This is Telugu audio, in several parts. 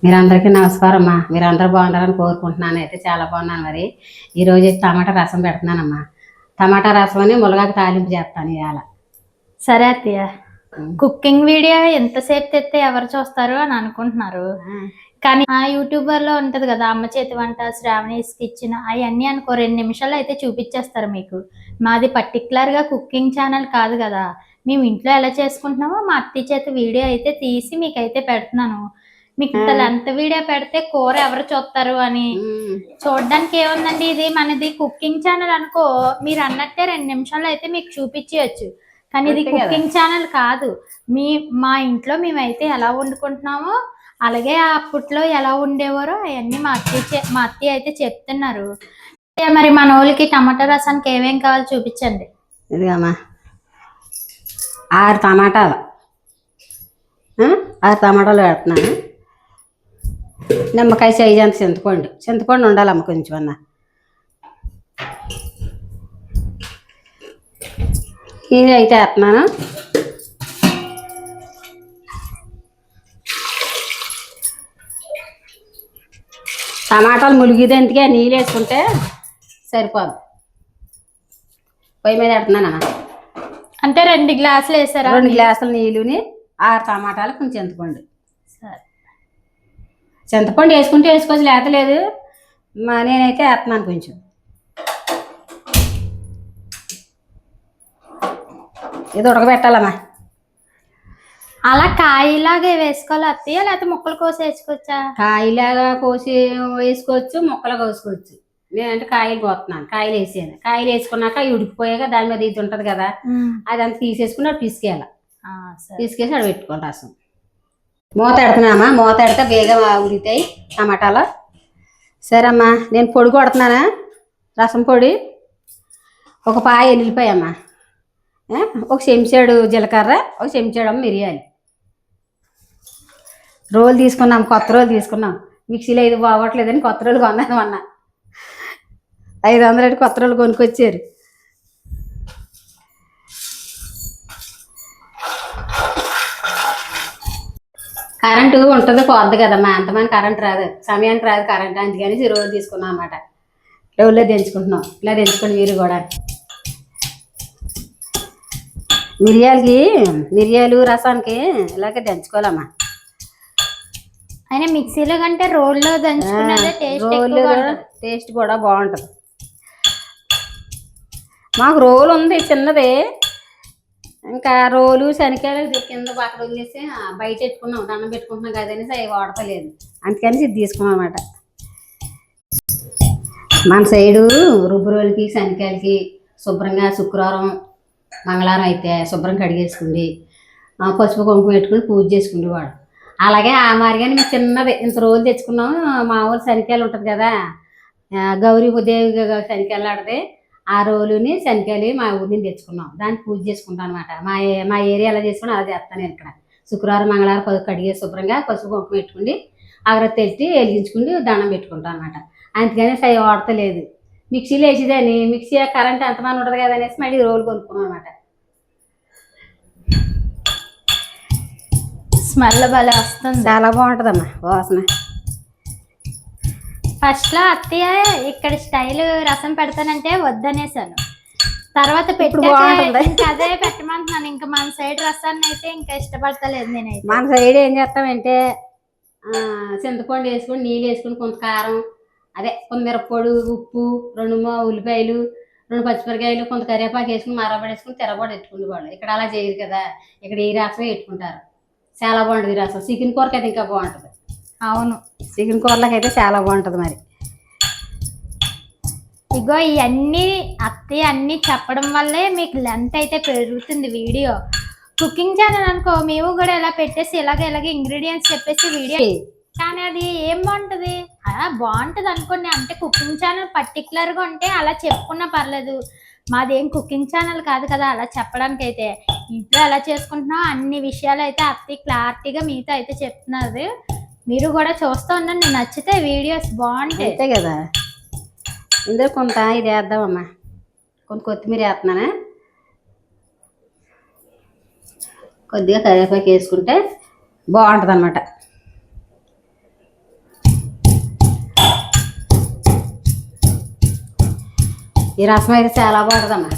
మీరందరికీ నమస్కారం అమ్మా. మీరందరూ బాగుండాలని కోరుకుంటున్నాను. అయితే చాలా బాగున్నాను. మరి ఈరోజు టమాటా రసం పెడుతున్నానమ్మా. టమాటా రసం అని ములగాకు తాలింపు చేస్తాను ఇవాళ. సరే అత్తయ్య, కుకింగ్ వీడియో ఎంతసేపు తెస్తే ఎవరు చూస్తారు అని అనుకుంటున్నారు. కానీ ఆ యూట్యూబర్ లో ఉంటది కదా, అమ్మ చేతి వంట, శ్రావణీస్ కిచెన్, అవన్నీ అనుకో 2 నిమిషాలు అయితే చూపించేస్తారు మీకు. మాది పర్టికులర్ గా కుకింగ్ ఛానల్ కాదు కదా, మేము ఇంట్లో ఎలా చేసుకుంటున్నామో మా అత్తయ్య చేతి వీడియో అయితే తీసి మీకైతే పెడుతున్నాను. మీకు ఇంత లెంత్ వీడియో పెడితే కూర ఎవరు చూస్తారు అని. చూడడానికి ఏముందండి, ఇది మనది కుకింగ్ ఛానల్ అనుకో, మీరు అన్నట్టే 2 నిమిషాలు అయితే మీకు చూపించవచ్చు. కానీ ఇది కుకింగ్ ఛానల్ కాదు. మా ఇంట్లో మేమైతే ఎలా వండుకుంటున్నామో అలాగే అప్పట్లో ఎలా ఉండేవారో అవన్నీ మా అత్తయ్య అయితే చెప్తున్నారు. మరి మన వాళ్ళకి టమాటా రసానికి ఏమేం కావాలో చూపించండి. ఇదిగమ్మా 6 టమాటాలు, 6 టమాటాలు పెడుతున్నాను. నిమ్మకాయ సైజ్ అంత చింతపండు ఉండాలమ్మ కొంచెం అన్న. ఇది అయితే వేస్తున్నాను. టమాటాలు ములిగిదంతగా నీళ్ళు వేసుకుంటే సరిపోదు. పొయ్యి మీద పెడుతున్నానమ్మా. అంటే 2 గ్లాసులు వేసారా? 2 గ్లాసుల నీళ్ళుని 6 టమాటాలు కొంచెం చింతపండు. చింతపండు వేసుకుంటే వేసుకోవచ్చు, లేతలేదు. నేనైతే వేస్తున్నాను కొంచెం. ఇది ఉడకబెట్టాలమ్మా. అలా కాయలాగా వేసుకోవాలి అత్తయ్య, లేకపోతే ముక్కలు కోసి వేసుకోవచ్చా? కాయలాగా కోసి వేసుకోవచ్చు, ముక్కలు కోసుకోవచ్చు. నేనంటే కాయలు కోస్తున్నాను. కాయలు వేసాను. కాయలు వేసుకున్నాక ఉడికిపోయాక దాని మీద ఇది ఉంటుంది కదా, అదంతా తీసేసుకుని అటు పిసికేయాలి. పిసికేసి అక్కడ పెట్టుకోవాలి రసం. మూత పెడుతున్నామా. మూత పెడితే బేగా ఉడితాయి టమాటాలు. సరే అమ్మా, నేను పొడి కొడుతున్నానా, రసం పొడి. ఒక పాయ ఎల్లిపాయమ్మా, ఒక చెంచాడు జీలకర్ర, ఒక చెంచాడు మిరియాలు. రోలు తీసుకున్నాం, కొత్త రోలు తీసుకున్నాం. మిక్సీలో ఇది బాగోట్లేదని కొత్త రోలు కొన్నాను. మొన్న 500 కొత్త రోలు కొనుక్కొచ్చారు. కరెంటు ఉంటుంది పోద్ది కదమ్మా, అంతమంది కరెంట్ రాదు, సమయానికి రాదు కరెంట్. అందుకని రోలు తీసుకున్నాం అన్నమాట. రోల్లో దించుకుంటున్నాం. ఇలా దించుకోండి మీరు కూడా. మిరియాలు రసానికి ఇలాగే దంచుకోవాలమ్మా. అయినా మిక్సీలో కంటే రోల్లో దంచుకున్నదే టేస్ట్ కూడా బాగుంటుంది. మాకు రోలు ఉంది చిన్నది. ఇంకా రోలు శనకాయలు కింద పక్కన వదిలేసి బయట పెట్టుకున్నాం. దండం పెట్టుకుంటున్నాం కదనేసి అవి వాడతలేదు, అందుకని ఇది తీసుకున్నాం అన్నమాట. మన సైడు రుబ్బు రోలుకి శనకాయలకి శుభ్రంగా శుక్రవారం మంగళవారం అయితే శుభ్రం కడిగేసుకుంది, పసుపు కుంకుమ పెట్టుకుని పూజ చేసుకుంది వాడు. అలాగే ఆ మారిగానే మేము చిన్నది ఇంత రోజు తెచ్చుకున్నాం. మా ఊరు శనకాయలు ఉంటుంది కదా, గౌరీ దేవి శనకాయలు ఆడితే ఆ రోజుని శనకాయలు మా ఊరి నుంచి తెచ్చుకున్నాం. దాన్ని పూజ చేసుకుంటాం అనమాట. మా ఏరియా ఎలా చేసుకుని అలా చేస్తాను నేను ఇక్కడ. శుక్రవారం మంగళవారం కడిగేసి శుభ్రంగా పసుపు కుంకుమ పెట్టుకుని అగరత్తి తెచ్చి వెలిగించుకుని దండం పెట్టుకుంటాం అనమాట. అందుకని సై వాడతలేదు. మిక్సీలో వేసేదాన్ని, మిక్సీ కరెంట్ ఎంతమంది ఉంటుంది కదా అనేసి మళ్ళీ రోలు కొనుక్కున్నాం అనమాట. స్మెల్ భలే వస్తుంది, చాలా బాగుంటుందమ్మా వాసన. ఫస్ట్లో అత్తయ్య ఇక్కడ స్టైల్ రసం పెడతానంటే వద్దనేసాను. తర్వాత అదే పెట్టమంటున్నాను. ఇంకా మన సైడ్ రసాన్ని అయితే ఇంకా ఇష్టపడతలేదు నేనైతే. మన సైడ్ ఏం చేస్తామంటే చింతపండు వేసుకొని నీళ్ళు వేసుకుని కొంత కారం, అదే కొంత మిరప్పొడి, ఉప్పు, 2 ఉల్లిపాయలు, 2 పచ్చిమిరకాయలు, కొంత కరివేపాకు వేసుకుని మరబడేసుకుని తిరగబడి పెట్టుకునే వాళ్ళు. ఇక్కడ అలా చేయరు కదా, ఇక్కడ ఈ రసమే పెట్టుకుంటారు. చాలా బాగుంటుంది ఈ రసం. చికెన్ కూరకి అయితే ఇంకా బాగుంటుంది. అవును, చికెన్ కూరలకి అయితే చాలా బాగుంటుంది. మరి ఇగో ఇవన్నీ అత్తయ్య అన్నీ చెప్పడం వల్లే మీకు లెంత్ అయితే పెరుగుతుంది వీడియో. కుకింగ్ ఛానల్ అనుకో, మేము కూడా ఇలా పెట్టేసి ఇలాగే ఇంగ్రీడియంట్స్ చెప్పేసి వీడియో, కానీ అది ఏం బాగుంటుంది. బాగుంటుంది అనుకోండి. అంటే కుకింగ్ ఛానల్ పర్టికులర్గా ఉంటే అలా చెప్పుకున్నా పర్లేదు. మాదేం కుకింగ్ ఛానల్ కాదు కదా అలా చెప్పడానికి. అయితే ఇంట్లో ఎలా చేసుకుంటున్నాం అన్ని విషయాలు అయితే అత్తయ్య క్లారిటీగా మీతో అయితే చెప్తున్నారు. మీరు కూడా చూస్తూ ఉండండి, నచ్చితే వీడియోస్ బాగుంటాయి. అంతే కదా. ఇందులో కొంత ఇది వేద్దామమ్మా, కొంత కొత్తిమీర వేస్తున్నానా, కొద్దిగా కరివేపాకు వేసుకుంటే బాగుంటుంది అన్నమాట. ఈ రసం అయితే చాలా బాగుంటుందమ్మా,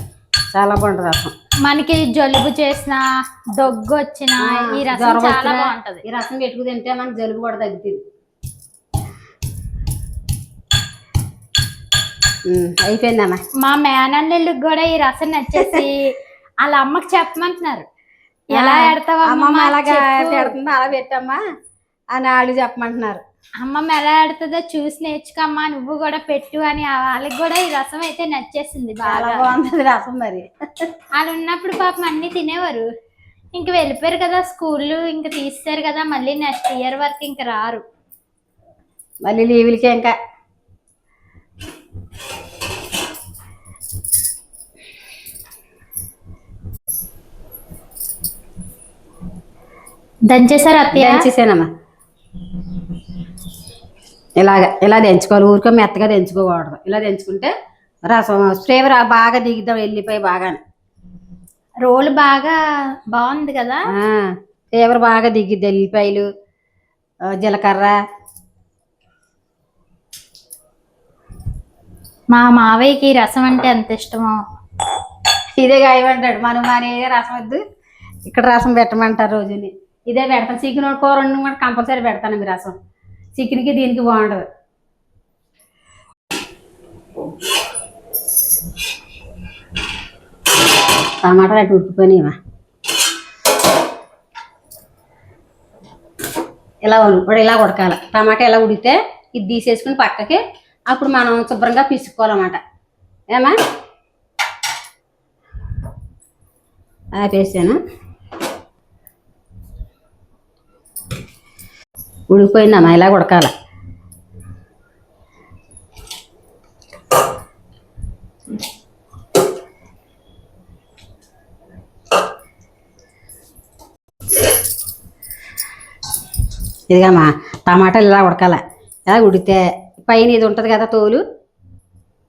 చాలా బాగుంటుంది రసం. మనకి జలుబు చేసిన, దగ్గు వచ్చిన ఈ రసం జ్వరం చాలా వచ్చినా బాగుంటది. ఈ రసం పెట్టుకు తింటే మనకి జలుబు కూడా తగ్గుతుంది. అయిపోయిందమ్మా. మా మేనల్లుకి కూడా ఈ రసం నచ్చేసి వాళ్ళ అమ్మకి చెప్పమంటున్నారు. ఎలా అమ్మమ్మ అలాగా ఎడతావా, పెడుతుందో అలా పెట్టమ్మా అని వాళ్ళు చెప్పమంటున్నారు. అమ్మమ్మ ఎలా ఆడుతుందో చూసి నేర్చుకోమ్మా, నువ్వు కూడా పెట్టు అని వాళ్ళకి కూడా ఈ రసం అయితే నచ్చేసింది చాలా బాగా. బాగుంటుంది రసం. మరి వాళ్ళు ఉన్నప్పుడు పాపం అన్ని తినేవారు, ఇంక వెళ్ళిపోయారు కదా స్కూల్, ఇంక తీస్తారు కదా, మళ్ళీ నెక్స్ట్ ఇయర్ వరకు ఇంక రారు. మళ్ళీ లీవులకే ఇంకా. దంచేసారు అత్తయ్య? దంచేసానమ్మా. ఇలా దంచుకోవాలి, ఊరికే మెత్తగా దంచుకోకూడదు. ఇలా దంచుకుంటే రసం ఫ్లేవర్ బాగా దిగుతాం, వెళ్ళిపోయి బాగా రోల్ బాగా బాగుంది కదా, ఫ్లేవర్ బాగా దిగిద్ది. ఎల్లిపాయలు, జీలకర్ర. మా మావయ్యకి రసం అంటే ఎంత ఇష్టమో. ఇదే గాయమంటాడు, మనం మన రసం వద్దు ఇక్కడ రసం పెట్టమంటారు రోజుని. ఇదే పెడతాను. చికెన్ కూర కూడా కంపల్సరీ పెడతాను మీ రసం. చికెన్కి దీనికి బాగుంటుంది. టమాటాలు అటు ఉడికిపోయినాయివా. ఇలా ఉడకాలి. టమాటా ఎలా ఉడికితే ఇది తీసేసుకుని పక్కకి అప్పుడు మనం శుభ్రంగా పిసుకోవాలన్నమాట. ఏమా ఆపేసాను. ఉడికిపోయిందమ్మా, ఇలా ఉడకాల. ఇదిగమ్మా టమాటాలు ఇలా ఉడకాల. ఇలా ఉడికితే పైన ఇది ఉంటుంది కదా,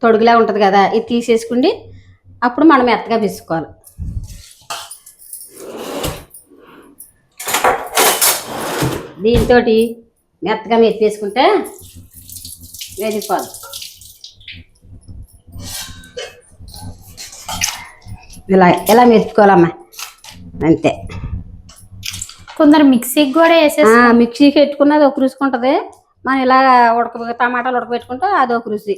తొడుగులా ఉంటుంది కదా, ఇది తీసేసుకుండి అప్పుడు మనం మెత్తగా పిసుకోవాలి. దీంతో మెత్తగా మెత్తేసుకుంటే వేగిపోదు. ఇలా మెత్తుకోవాలమ్మా, అంతే. కొందరు మిక్సీకి కూడా మిక్సీకి పెట్టుకున్నది ఒక రుచి ఉంటుంది. మనం ఇలా టమాటాలు ఉడకబెట్టుకుంటే అది ఒక రుచి.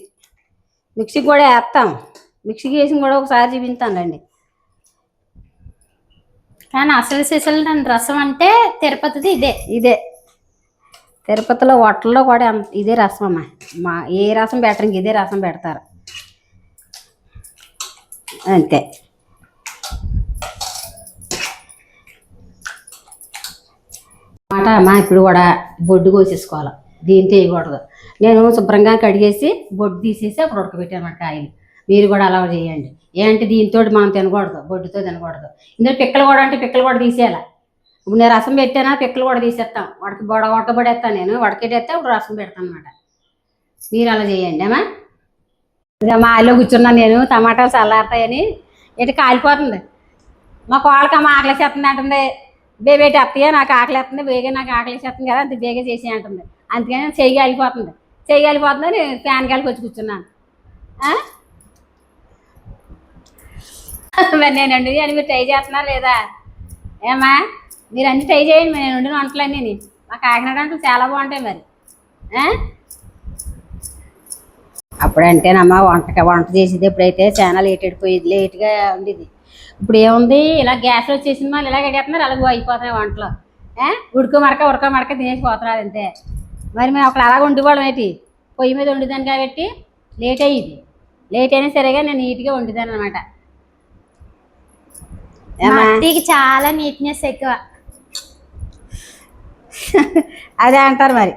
మిక్సీకి కూడా వేస్తాం, మిక్సీకి వేసి కూడా ఒకసారి చూపిస్తానండి. కానీ అసలు సిసలు రసం అంటే తిరుపతిది ఇదే తిరుపతిలో హోటల్లో కూడా ఇదే రసం అమ్మా. ఏ రసం పెట్టరు, ఇంక ఇదే రసం పెడతారు, అంతే. టమాటా అమ్మా ఇప్పుడు కూడా బొడ్డు కోసేసుకోవాలి, దీంతో వేయకూడదు. నేను శుభ్రంగా కడిగేసి బొడ్డు తీసేసి అప్పుడు ఉడకబెట్టాను కాయలు. మీరు కూడా అలా చేయండి. ఏంటి దీంతో మనం తినకూడదు, బొడ్డుతో తినకూడదు. ఇందులో పిక్కలు కూడా అంటే పిక్కలు కూడా తీసేయాలి. ఇప్పుడు నేను రసం పెట్టానా, పిక్కలు కూడా తీసేస్తాం, ఉడకబడేస్తాను. నేను ఉడకెట్టేస్తే ఇప్పుడు రసం పెడతాను అనమాట. మీరు అలా చేయండి అమ్మా. ఇక మా ఆయిలో కూర్చున్నాను నేను, టమాటాలు చల్లారుతాయని. ఇటు కాలిపోతుంది. మా కోళ్ళకి అమ్మ ఆకలేసేస్తుంది అంటుంది. బేబేటి అత్తయ్య నాకు ఆకలేస్తుంది, బేగా నాకు ఆకలేసేస్తుంది కదా, అంత బేగా చేసి అంటుంది. అందుకని చెయ్యి కాలిపోతుంది నేను ఫ్యాన్ గాలికి వచ్చి కూర్చున్నాను. మరి నేను వండి అని మీరు ట్రై చేస్తున్నారు లేదా ఏమా? మీరు అన్ని ట్రై చేయండి. నేను వండిన వంటలన్నీ మా కాకినాడ వంటలు చాలా బాగుంటాయి. మరి అప్పుడంటేనమ్మా వంట చేసేది ఎప్పుడైతే చాలా లేట్గా ఉండేది. ఇప్పుడు ఏముంది, ఇలా గ్యాస్లో వచ్చేసిన వాళ్ళు ఇలా కట్టేస్తున్నారు, అలాగ అయిపోతున్నాయి వంటలు. ఉడక మడక తినేసి పోతున్నారు అంతే. మరి మేము అక్కడ అలాగ వండుకోవడం ఏంటి, పొయ్యి మీద వండుతాను కాబట్టి లేట్ అయ్యింది. లేట్ అయినా సరేగా నేను నీట్గా వండుతాను అనమాట. చాలా నీట్నెస్ ఎక్కువ అదే అంటారు. మరి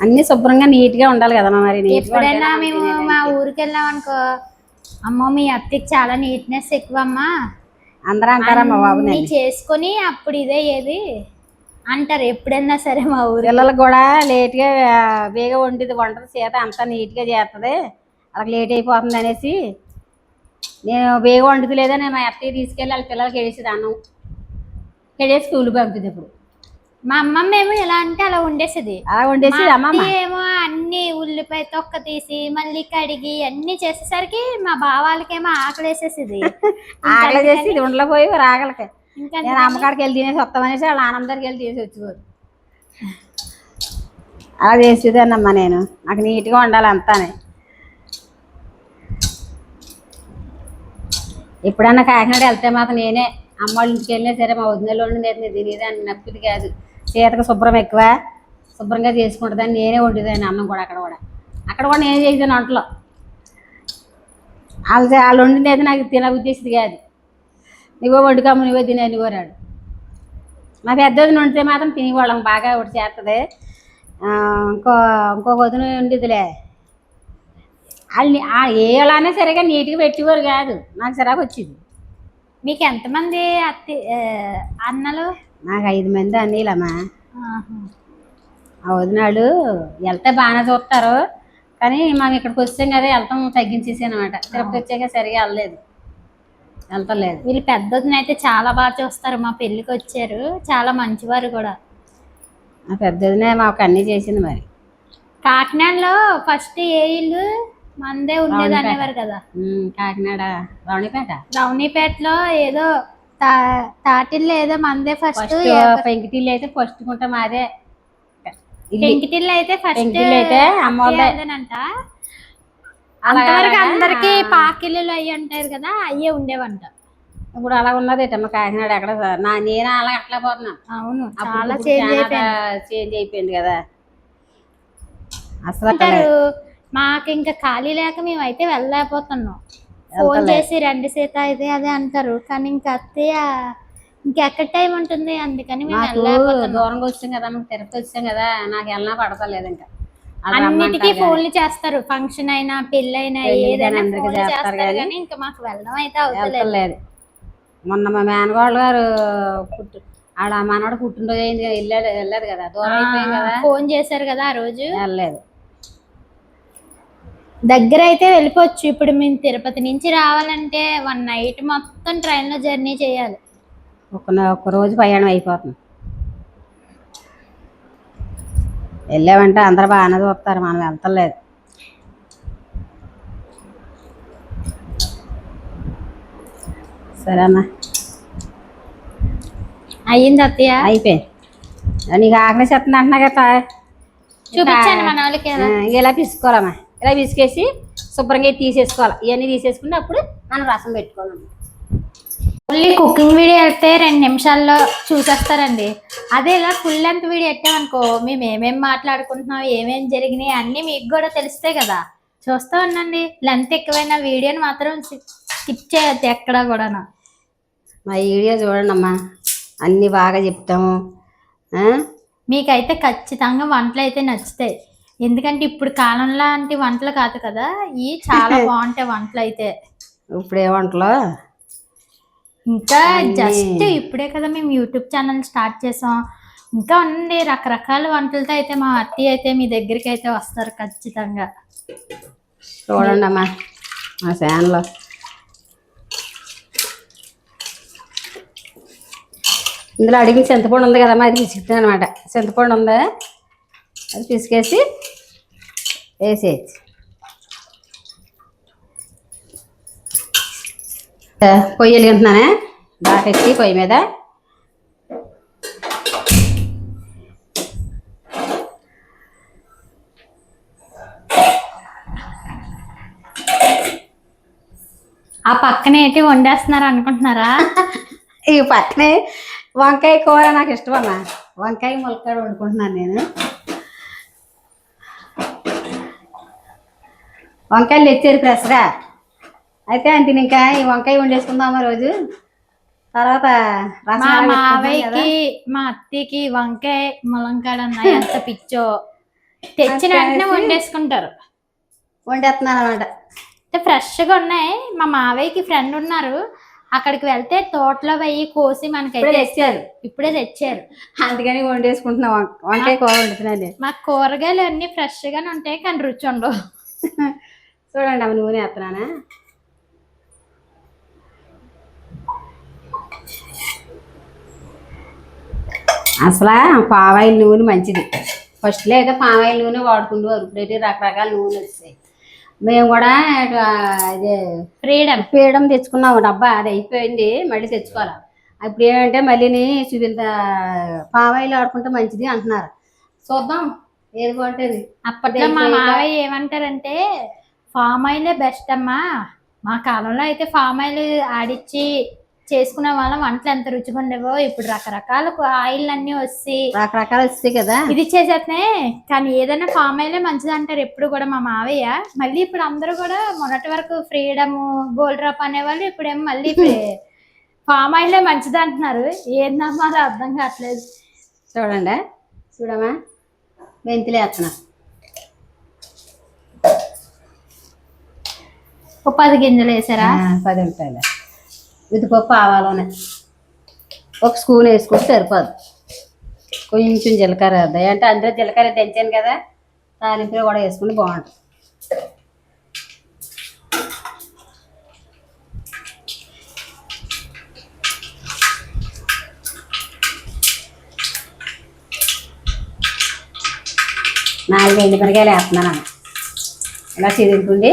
అన్ని శుభ్రంగా నీట్గా ఉండాలి కదమ్మా. మరి ఎప్పుడైనా మేము మా ఊరికి వెళ్ళాం అనుకో, అమ్మో మీ అత్తకి చాలా నీట్నెస్ ఎక్కువ అమ్మా అందరూ అంటారమ్మా. బాబు నేను చేసుకొని అప్పుడు ఇదే ఏది అంటారు ఎప్పుడైనా సరే. మా ఊరు పిల్లలకు కూడా లేట్గా బేగా వండుది వంట చేత అంతా నీట్గా చేస్తుంది, అలాగ లేట్ అయిపోతుంది అనేసి నేను బేగా వండుతు లేదా నేను మా అత్తయ్య తీసుకెళ్ళి వాళ్ళ పిల్లలకి వేసేది అన్నం, స్కూల్కి పంపిది. ఇప్పుడు మా అమ్మమ్మ ఏమో ఎలా అంటే అలా వండేసేది. అలా వండేసి మా అమ్మమ్మ అత్తయ్య ఏమో అన్ని ఉల్లిపాయ తొక్క తీసి మళ్ళీ కడిగి అన్ని చేసేసరికి మా బావాలకేమో ఆకలేసేసేది. ఆకలి చేసి ఇది ఉండలో పోయి రాగలకి ఇంకా నేను అమ్మకాడికి వెళ్ళి తినేసి వస్తామనేసి వాళ్ళ ఆనందరికి వెళ్ళి తినేసి వచ్చేవారు. అలా చేసేదాన్నమ్మా నేను. నాకు నీట్గా ఉండాలి అంతానే. ఎప్పుడన్నా కాకినాడ వెళ్తే మాత్రం నేనే అమ్మ వాళ్ళ ఇంటికి వెళ్ళినా సరే మా వదినలో నేను తినేదాన్ని. నప్పిది కాదు. సీతకు శుభ్రం ఎక్కువ, శుభ్రంగా చేసుకుంటుందని నేనే వండేదాన్ని అన్నం కూడా. అక్కడ కూడా నేనే చేసేదాన్ని వంటలో. వాళ్ళు వండింది అయితే నాకు తిన ఉద్దేశింది కాదు. నువ్వే వండుకమ్మ, నువ్వే తినే నువ్వరాడు. మా పెద్దది వండితే మాత్రం తినేవాళ్ళం బాగా. ఒకటి చేస్తుంది. ఇంకో వదిన ఉండేదిలే. వాళ్ళు ఏలానే సరిగా నీట్గా పెట్టేవారు కాదు. నాకు సరిగా వచ్చింది. మీకు ఎంతమంది అన్నలు? నాకు 5 మంది అన్నీలమ్మా. ఆ వదినాళ్ళు వెళ్తే బాగానే చూస్తారు, కానీ మనం ఇక్కడికి వచ్చాం కదా వెళ్తాం తగ్గించేసాను అనమాట. తిరుపతి వచ్చాక సరిగా వెళ్తలేదు. వీళ్ళు పెద్ద వదిన అయితే చాలా బాగా చూస్తారు. మా పెళ్ళికి వచ్చారు, చాలా మంచివారు కూడా. మా పెద్ద వదినే మాకు అన్నీ చేసింది. మరి కాకినాడలో ఫస్ట్ ఏ ఇల్లు మందే ఉండేది అనేవారు కదా. కాకినాడ రౌనీపేటలో ఏదో తాటిల్లు ఏదో మందే ఫస్ట్. పెంకిటిల్లు అయితే ఫస్ట్ కుంటా మాదే. పెంకిటిల్లు అయితే ఫస్ట్ అయితే అమ్మోదేనంట. అంతవరకు అందరికి పాకిళ్ళు అయ్యి ఉంటారు కదా, అయ్యే ఉండేవంట. ఇప్పుడు అలా ఉన్నదేటమ్మా కాకినాడ. ఎక్కడ నేను అలా అట్లా పోతున్నాను. అవును, చాలా చేంజ్ అయిపోయింది కదా అసలు. మాకు ఇంకా ఖాళీ లేక మేమైతే వెళ్ళలేకపోతున్నాం. ఫోన్ చేసి రండి సీత ఇదే అదే అంటారు, కానీ ఇంకా అత్తయ్య ఇంకెక్కడ టైం ఉంటుంది. అందుకని మేము వెళ్ళలేకపోతున్నాం. దూరంగా వచ్చాం కదా, తిరుపతి వచ్చాం కదా, నాకు వెళ్ళినా పడతలేదు. ఇంకా అన్నిటికీ ఫోన్లు చేస్తారు. ఫంక్షన్ అయినా పెళ్ళి అయినా ఏదైనా చేస్తారు, కానీ ఇంకా మాకు వెళ్ళడం అయితే అవుతలేదు. మొన్న మా మేనగోళ్ళ గారు ఆడ మనవాడు పుట్టినరోజు అయింది, వెళ్ళలేదు కదా, దూరం అయిపోయాం కదా. ఫోన్ చేశారు కదా ఆ రోజు, వెళ్ళలేదు. దగ్గర అయితే వెళ్ళిపోవచ్చు. ఇప్పుడు మేము తిరుపతి నుంచి రావాలంటే 1 నైట్ మొత్తం ట్రైన్లో జర్నీ చేయాలి. ఒక్క రోజు ప్రయాణం అయిపోతుంది. వెళ్ళామంటే అందరూ బాగానే చూస్తారు, మనం వెళ్తలేదు. సరేమ్మా, అయ్యింది అత్తయ్య. అయిపోయింది. నీకు ఆకలి చెప్తుంది అంటున్నా కదా, చూపించండి మన వాళ్ళకి. ఇలా పిసుకోవాలమ్మా. ఇలా పిసికేసి శుభ్రంగా తీసేసుకోవాలి. ఇవన్నీ తీసేసుకుంటే అప్పుడు మనం రసం పెట్టుకోవాలి. ఓన్లీ కుకింగ్ వీడియో అయితే 2 నిమిషాల్లో చూసేస్తారండి. అదే ఇలా ఫుల్ లెంత్ వీడియో పెట్టామనుకో, మేము ఏమేమి మాట్లాడుకుంటున్నాం, ఏమేమి జరిగినాయి అన్నీ మీకు కూడా తెలుస్తాయి కదా. చూస్తూ ఉండండి. లెంత్ ఎక్కువైన వీడియోని మాత్రం స్కిప్ చేయొద్దు ఎక్కడా కూడా. మా వీడియో చూడండి అమ్మా, అన్నీ బాగా చెప్తాము. మీకైతే ఖచ్చితంగా వంటలు అయితే నచ్చుతాయి. ఎందుకంటే ఇప్పుడు కాలం లాంటి వంటలు కాదు కదా, ఇవి చాలా బాగుంటాయి వంటలు అయితే. ఇప్పుడే వంటలు ఇంకా జస్ట్ ఇప్పుడే కదా మేము యూట్యూబ్ ఛానల్ స్టార్ట్ చేసాం. ఇంకా ఉంది రకరకాల వంటలతో అయితే మా అత్తయ్య అయితే మీ దగ్గరికి అయితే వస్తారు ఖచ్చితంగా. చూడండి అమ్మా మా ఛానల్లో. ఇందులో అడిగిన చింతపండు ఉంది కదమ్మా, అది పిసుకుతాను అనమాట. చింతపండు ఉందా, అది పిసికేసి వేసేయచ్చు. పొయ్యి వెలిగింటున్నానే, బాగా పెట్టి పొయ్యి మీద. ఆ పక్కన ఏంటి వండేస్తున్నారు అనుకుంటున్నారా? ఈ పక్కనే వంకాయ కూర నాకు ఇష్టం అమ్మా. వంకాయ ములక్కాడ వండుకుంటున్నాను నేను. వంకాయలు తెచ్చారు ఫ్రెష్గా. అయితే అంటే ఇంకా ఈ వంకాయ వండేసుకుందామా రోజు. తర్వాత మా మావయ్యకి మా అత్తయ్యకి వంకాయ ములంకాడ అన్నాయి ఎంత పిచ్చో, తెచ్చిన వెంటనే వండేసుకుంటారు. వండేస్తున్నాను అనమాట. ఫ్రెష్గా ఉన్నాయి. మా మావయ్యకి ఫ్రెండ్ ఉన్నారు, అక్కడికి వెళ్తే తోటలో పోయి కోసి మనకైతే తెచ్చారు. ఇప్పుడే తెచ్చారు, అందుకని వండేసుకుంటున్నా. వంకాయ కూర వండుతున్నాను. మాకు కూరగాయలు అన్ని ఫ్రెష్గానే ఉంటాయి, కానీ రుచి ఉండవు. చూడండి అవి నూనె వేస్తున్నానా. అసలు పామాయిల్ నూనె మంచిది. ఫస్ట్లో అయితే పామాయిల్ నూనె వాడుకుంటూ ఇప్పుడైతే రకరకాల నూనె వచ్చాయి. మేము కూడా అదే ఫ్రీడమ్ తెచ్చుకున్నాము డబ్బా, అది అయిపోయింది, మళ్ళీ తెచ్చుకోవాలి. ఇప్పుడు ఏమంటే మళ్ళీని చూపింత పామాయిల్ వాడుకుంటే మంచిది అంటున్నారు. చూద్దాం ఏది బాగుంటుంది. అప్పట్లో మా మావయ్య ఏమంటారంటే ఫామ్ ఆయిలే బెస్ట్ అమ్మా, మా కాలంలో అయితే ఫామ్ ఆయిల్ ఆడిచ్చి చేసుకునే వాళ్ళం, వంటలు ఎంత రుచిగా ఉండేవో, ఇప్పుడు రకరకాల ఆయిల్ అన్ని రకరకాలు వస్తాయి కదా, ఇది చేసేస్తున్నాయి. కానీ ఏదైనా ఫామ్ ఆయిలే మంచిది అంటారు ఎప్పుడు కూడా మా మావయ్య. మళ్ళీ ఇప్పుడు అందరూ కూడా మొన్నటి వరకు ఫ్రీడమ్, గోల్డ్ డ్రాప్ అనేవాళ్ళు, ఇప్పుడేమో మళ్ళీ ఫామ్ ఆయిలే మంచిది అంటున్నారు. ఏందమ్మా అది అర్థం కావట్లేదు. చూడండి, చూడమ్మా, మెంతులు వేస్తున్నా ఒక 10 గింజలు వేసారా? 10 రూపాయలు. ఉద్దిపప్పు ఆవాలోనే ఒక స్పూన్ వేసుకుంటే సరిపోదు. కొంచెం జీలకర్ర వేద్దాయి అంటే అందులో జీలకర్ర తెంచాను కదా, తాలింపులో కూడా వేసుకుంటే బాగుంటుంది. నాలుగు ఎండుమిరకాయలు వేస్తున్నాను. ఇలా చిదుపుకుండి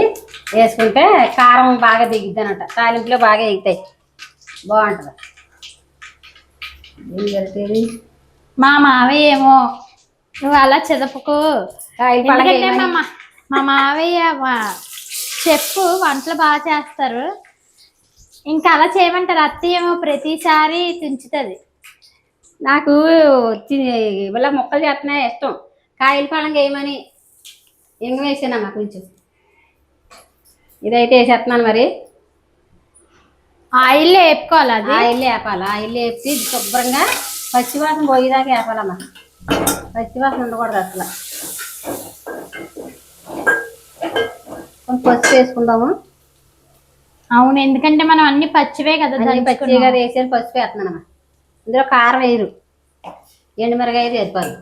వేసుకుంటే కారం బాగా దిగుద్ది అన్నట్టు, తాలింపులో బాగా ఎగుతాయి, బాగుంటుంది. మా మావయ్య ఏమో నువ్వు అలా చెదపకు, ఎందుకంటే మా మావయ్య చెప్పు వంటలు బాగా చేస్తారు, ఇంకా అలా చేయమంటారు. అత్తయ్య ఏమో ప్రతిసారి తుంచుతుంది. నాకు ఇలా మొక్కలు చేస్తున్నాయి ఇష్టం, కాయల పళ్ళం వేయమని ఇంక వేసానమ్మా కొంచెం. ఇదైతే వేసేస్తున్నాను. మరి ఆయిల్ వేపుకోవాలి, అది ఆయిల్ వేపాలి. ఆయిల్ వేపి శుభ్రంగా పచ్చివాసన పోయేదాకా వేపాలమ్మా, పచ్చివాసన ఉండకూడదు అసలు. కొంచెం పసుపు వేసుకుందాము. అవును, ఎందుకంటే మనం అన్ని పచ్చివే కదా, పచ్చిగా వేసేది పసుపు వేస్తున్నానమ్మా. ఇందులో కారం వేయరు, ఎండుమిరకాయ వేపాలి.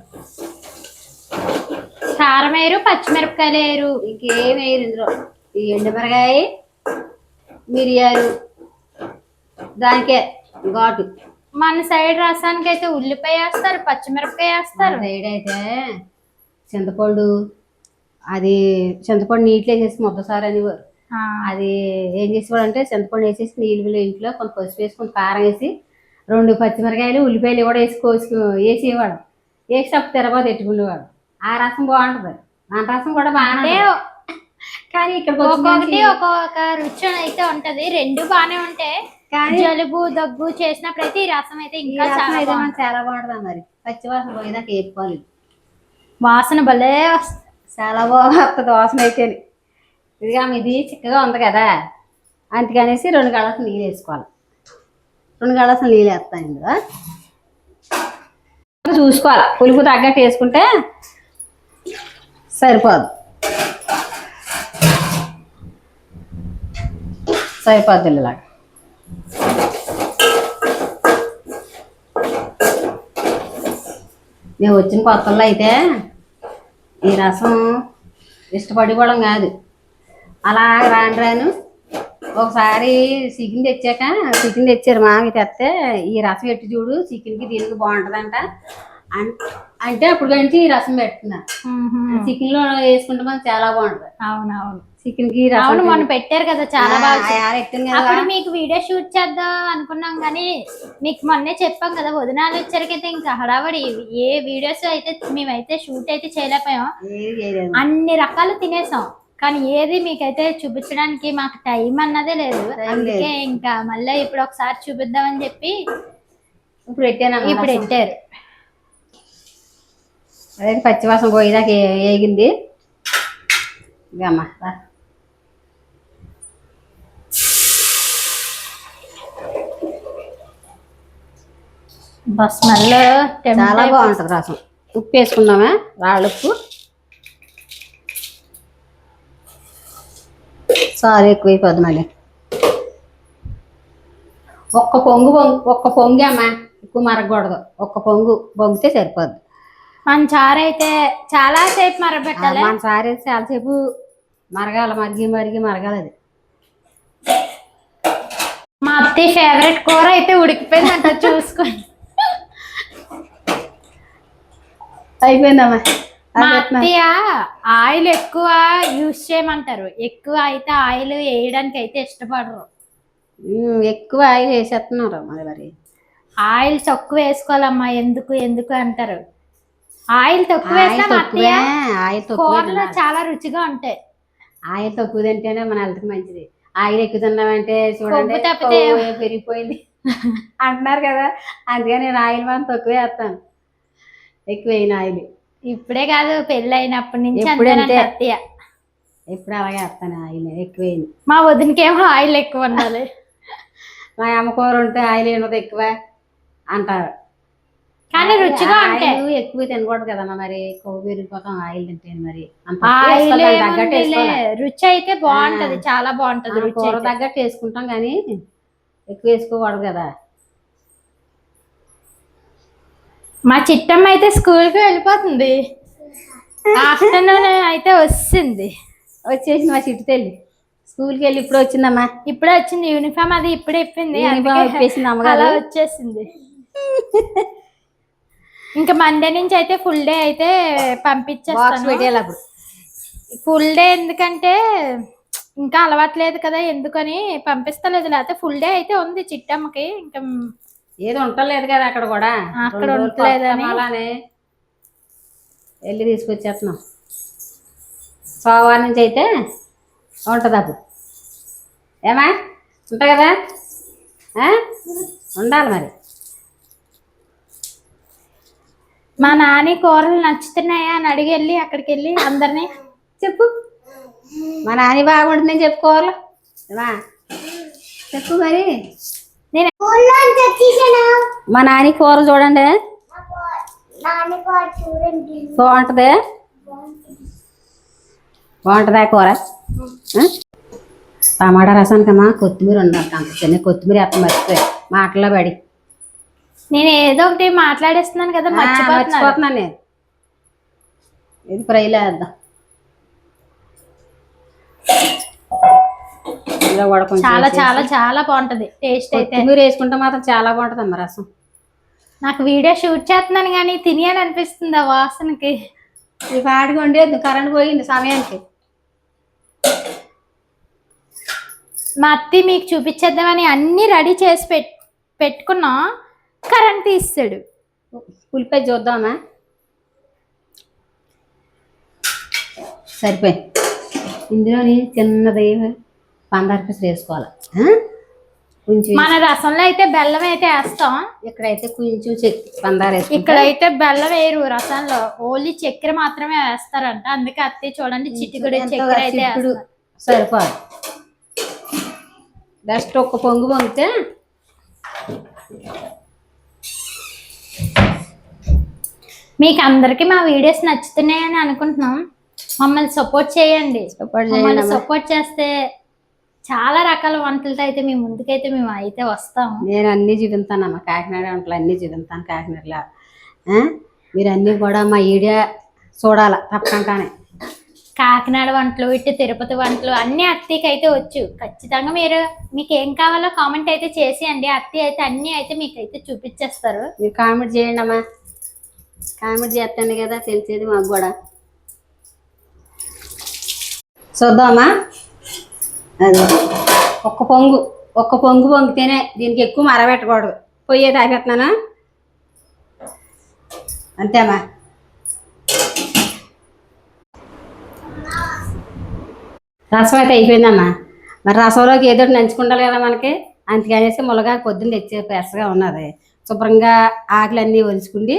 కారం వేయరు, పచ్చిమిరపకాయలు వేయరు, ఇంకేం వేయరు ఇందులో. ఈ ఎండుమిరకాయ, మిరియాలు, దానికే ఘాటు. మన సైడ్ రసానికి అయితే ఉల్లిపాయ వేస్తారు, పచ్చిమిరపకాయ వేస్తారు. సైడ్ అయితే చింతపండు, అది చింతపండు నీటిలో వేసేసి ముద్దసారు అనేవారు. అది ఏం చేసేవాడు అంటే చింతపండు వేసేసి నీళ్ళు ఇంట్లో కొంత పసుపు వేసి కొంత కారం వేసి 2 పచ్చిమిరకాయలు, ఉల్లిపాయలు కూడా వేసేవాడు. వేసి అప్పుడు తిరగబోతు పెట్టుకునేవాడు. ఆ రసం బాగుంటుంది, మన రసం కూడా బాగానే. కానీ ఇక్కడ ఒక్కొక్కటి ఒక్కొక్క రుచి అయితే ఉంటది, 2 బాగానే ఉంటాయి. కానీ జలుబు దగ్గు చేసినప్పుడు అయితే ఈ రసం అయితే ఇంకా చాలా బాగుంటుంది. మరి పచ్చివాసన పోయేదాకా వేపుకోవాలి. వాసన భలే చాలా బాగుంటుంది వాసన అయితే. ఇదిగా ఇది చిక్కగా ఉంది కదా, అందుకనేసి 2 గలాసులు నీళ్ళు వేసుకోవాలి. 2 గలాసులు నీళ్ళు వేస్తాను ఇందులో. చూసుకోవాలి, పులుపు తగ్గట్టు వేసుకుంటే సరిపోదు, ఇలాగా. మేము వచ్చిన కొత్తల్లో అయితే ఈ రసం ఇష్టపడిపోవడం కాదు, అలా రాను ఒకసారి చికెన్ తెచ్చారు మామయ్య. తెస్తే ఈ రసం పెట్టి చూడు, చికెన్కి దీనికి బాగుంటుందంట అంటే అప్పుడు కంటే ఈ రసం పెడుతున్నా. చికెన్ లో వేసుకుంటే మనకు చాలా బాగుంటుంది. అవునవును, చికెన్ కి అవును మొన్న పెట్టారు కదా, చాలా బాగా. అప్పుడు మీకు వీడియో షూట్ చేద్దాం అనుకున్నాం, కానీ మీకు మొన్నే చెప్పాం కదా, వదినాలు వచ్చరికైతే ఇంకా హడావడి. ఏ వీడియోస్ అయితే మేమైతే షూట్ అయితే చేయలేకపోయాం, అన్ని రకాలు తినేసాం. కానీ ఏది మీకైతే చూపించడానికి మాకు టైం అన్నదే లేదు. అందుకే ఇంకా మళ్ళీ ఇప్పుడు ఒకసారి చూపిద్దామని చెప్పి ఇప్పుడు పెట్టారు. అదే పచ్చివాసన పోయేదాకా వేగింది. అమ్మా స్మెల్ చాలా బాగుంటుంది రసం. ఉప్పు వేసుకుందామా, రాళ్ళ ఉప్పు. సారీ ఎక్కువైపోద్ది మళ్ళీ. ఒక్క పొంగి అమ్మా, ఎక్కువ మరగకూడదు. ఒక్క పొంగితే సరిపోద్ది. మన చారు అయితే చాలా సేపు మరగబెట్టాలి. మన చారు అయితే చాలాసేపు మరగాలి, మరగాలి. అది మా అత్తయ్య ఫేవరెట్ కూర అయితే ఉడికిపోయిందంట చూసుకొని. అయిపోయిందమ్మా. మా అత్తయ్య ఆయిల్ ఎక్కువ యూజ్ చేయమంటారు, ఎక్కువ అయితే ఆయిల్ వేయడానికి అయితే ఇష్టపడరు. ఎక్కువ ఆయిల్ వేసేస్తున్నారు మరి. ఆయిల్ తక్కువ వేసుకోవాలమ్మా, ఎందుకు ఎందుకు అంటారు. ఆయిల్ తక్కువ వేసినా మా అత్తయ్య కూరలు చాలా రుచిగా ఉంటాయి. ఆయిల్ తక్కువ తింటేనే మన హెల్త్కి మంచిది. ఆయిల్ ఎక్కువ తిన్నామంటే చూడండి పెరిగిపోయింది అంటున్నారు కదా, అందుకే నేను ఆయిల్ మనం తక్కువ వేస్తాను, ఎక్కువ వేయను ఆయిల్. ఇప్పుడే కాదు, పెళ్ళి అయినప్పటి నుంచి అత్తయ్య ఎప్పుడు అలాగే వేస్తాను, ఆయిల్ ఎక్కువ వేయను. మా వదినకేమో ఆయిల్ ఎక్కువ ఉండాలి. మా అమ్మ కూర ఉంటే ఆయిల్ ఏమో ఎక్కువ అంటారు, కానీ రుచిగా ఉంటాయి. ఎక్కువ తినకూడదు కదమ్మా, మరి కొవ్వు పెరిగిపోతాం ఆయిల్ తింటే. మరి రుచి అయితే బాగుంటది, చాలా బాగుంటది. కూర తగ్గట్టు వేసుకుంటాం కానీ ఎక్కువ వేసుకోకూడదు కదా. మా చిట్టమ్మ అయితే స్కూల్కి వెళ్ళిపోతుంది, ఆఫ్టర్నూన్ అయితే వచ్చేసింది మా చిట్టు తల్లి స్కూల్కి వెళ్ళి ఇప్పుడు వచ్చిందమ్మా. ఇప్పుడే వచ్చింది, యూనిఫామ్ అది ఇప్పుడే ఇప్పింది, అలా వచ్చేసింది. ఇంకా మండే నుంచి అయితే ఫుల్ డే అయితే పంపించేస్తాను. ఫుల్ డే ఎందుకంటే ఇంకా అలవాట్లేదు కదా, ఎందుకని పంపిస్తలేదు. లేకపోతే ఫుల్ డే అయితే ఉంది చిట్టమ్మకి. ఇంకా ఏది ఉండలేదు కదా అక్కడ కూడా, అక్కడ ఉండలేదని అలానే వెళ్ళి తీసుకొచ్చేస్తున్నాం. సోమవారం నుంచి అయితే ఉంటుంది అప్పుడు. ఏమా ఉంటా కదా, ఉండాలి మరి. మా నాని కూరలు నచ్చుతున్నాయా అని అడిగి వెళ్ళి అక్కడికి వెళ్ళి అందరినీ చెప్పు, మా నాని బాగుంటుందని చెప్పుకోవాలి. చెప్పు మరి. నేను మా నాని కూర చూడండి, బాగుంటుందా కూర. టమాటా రసానికమ్మా కొత్తిమీర ఉండాలి, అంత చిన్న కొత్తిమీర వేస్తాం మర్చిపోయి మాటల్లో పడి. నేను ఏదో ఒకటి మాట్లాడేస్తున్నాను కదా, మర్చిపోతున్నాను నేను. ఇది ఫ్రైలో వేద్దాం, చాలా చాలా చాలా బాగుంటది టేస్ట్ అయితే. మీరు వేసుకుంటే మాత్రం చాలా బాగుంటుంది అమ్మ రసం. నాకు వీడియో షూట్ చేస్తున్నాను కానీ తినేయాలనిపిస్తుంది ఆ వాసనకి. ఈ పాటికి ఉండేది, కరెంట్ పోయింది సమయానికి. మా అత్తి మీకు చూపించేద్దామని అన్ని రెడీ చేసి పెట్టుకున్నా, కరెంట్ తీస్తాడు. ఉల్లిపాయ చూద్దామా, సరిపోయి. ఇందులోని చిన్నది పందారు పిసలు వేసుకోవాలి. కొంచెం మన రసంలో అయితే బెల్లం అయితే వేస్తాం, ఇక్కడైతే కొంచెం పందారు వేస్తాం. ఇక్కడైతే బెల్లం వేయరు రసంలో, ఓన్లీ చక్కెర మాత్రమే వేస్తారంట. అందుకే అత్తే చూడండి చిటికుడు చక్కెర అయితే సరిపోదు. జస్ట్ ఒక్క పొంగు పొంగితే మీకు అందరికి మా వీడియోస్ నచ్చుతున్నాయని అనుకుంటున్నాం. మమ్మల్ని సపోర్ట్ చేయండి. సపోర్ట్ చేస్తే చాలా రకాల వంటలతో అయితే మీ ముందుకైతే మేము అయితే వస్తాము. నేను అన్నీ చూపిస్తానమ్మా, కాకినాడ వంటలు అన్నీ చూపిస్తాను కాకినాడలో. మీరు అన్నీ కూడా మా వీడియో చూడాల తప్పకుండానే. కాకినాడ వంటలు, ఇటు తిరుపతి వంటలు అన్ని అత్తయ్యకి అయితే వచ్చు. ఖచ్చితంగా మీకు ఏం కావాలో కామెంట్ అయితే చేసేయండి, అత్తయ్య అయితే అన్నీ అయితే మీకు అయితే చూపించేస్తారు. మీరు కామెంట్ చేయండి అమ్మా, కామెంట్ చేస్తాను కదా తెలిసేది మాకు కూడా. చూద్దామా, అది ఒక్క పొంగు పొంగితేనే, దీనికి ఎక్కువ మరబెట్టకూడదు. పొయ్యే తాగేస్తున్నానా అంతేమ్మా. రసం అయితే అయిపోయిందమ్మా. మరి రసంలోకి ఏదో నంచుకుండాలి కదా మనకి, అందుకనేసి ములగా పొద్దున్న తెచ్చే పెసగా ఉన్నది. శుభ్రంగా ఆకులన్నీ ఒలుచుకుండి,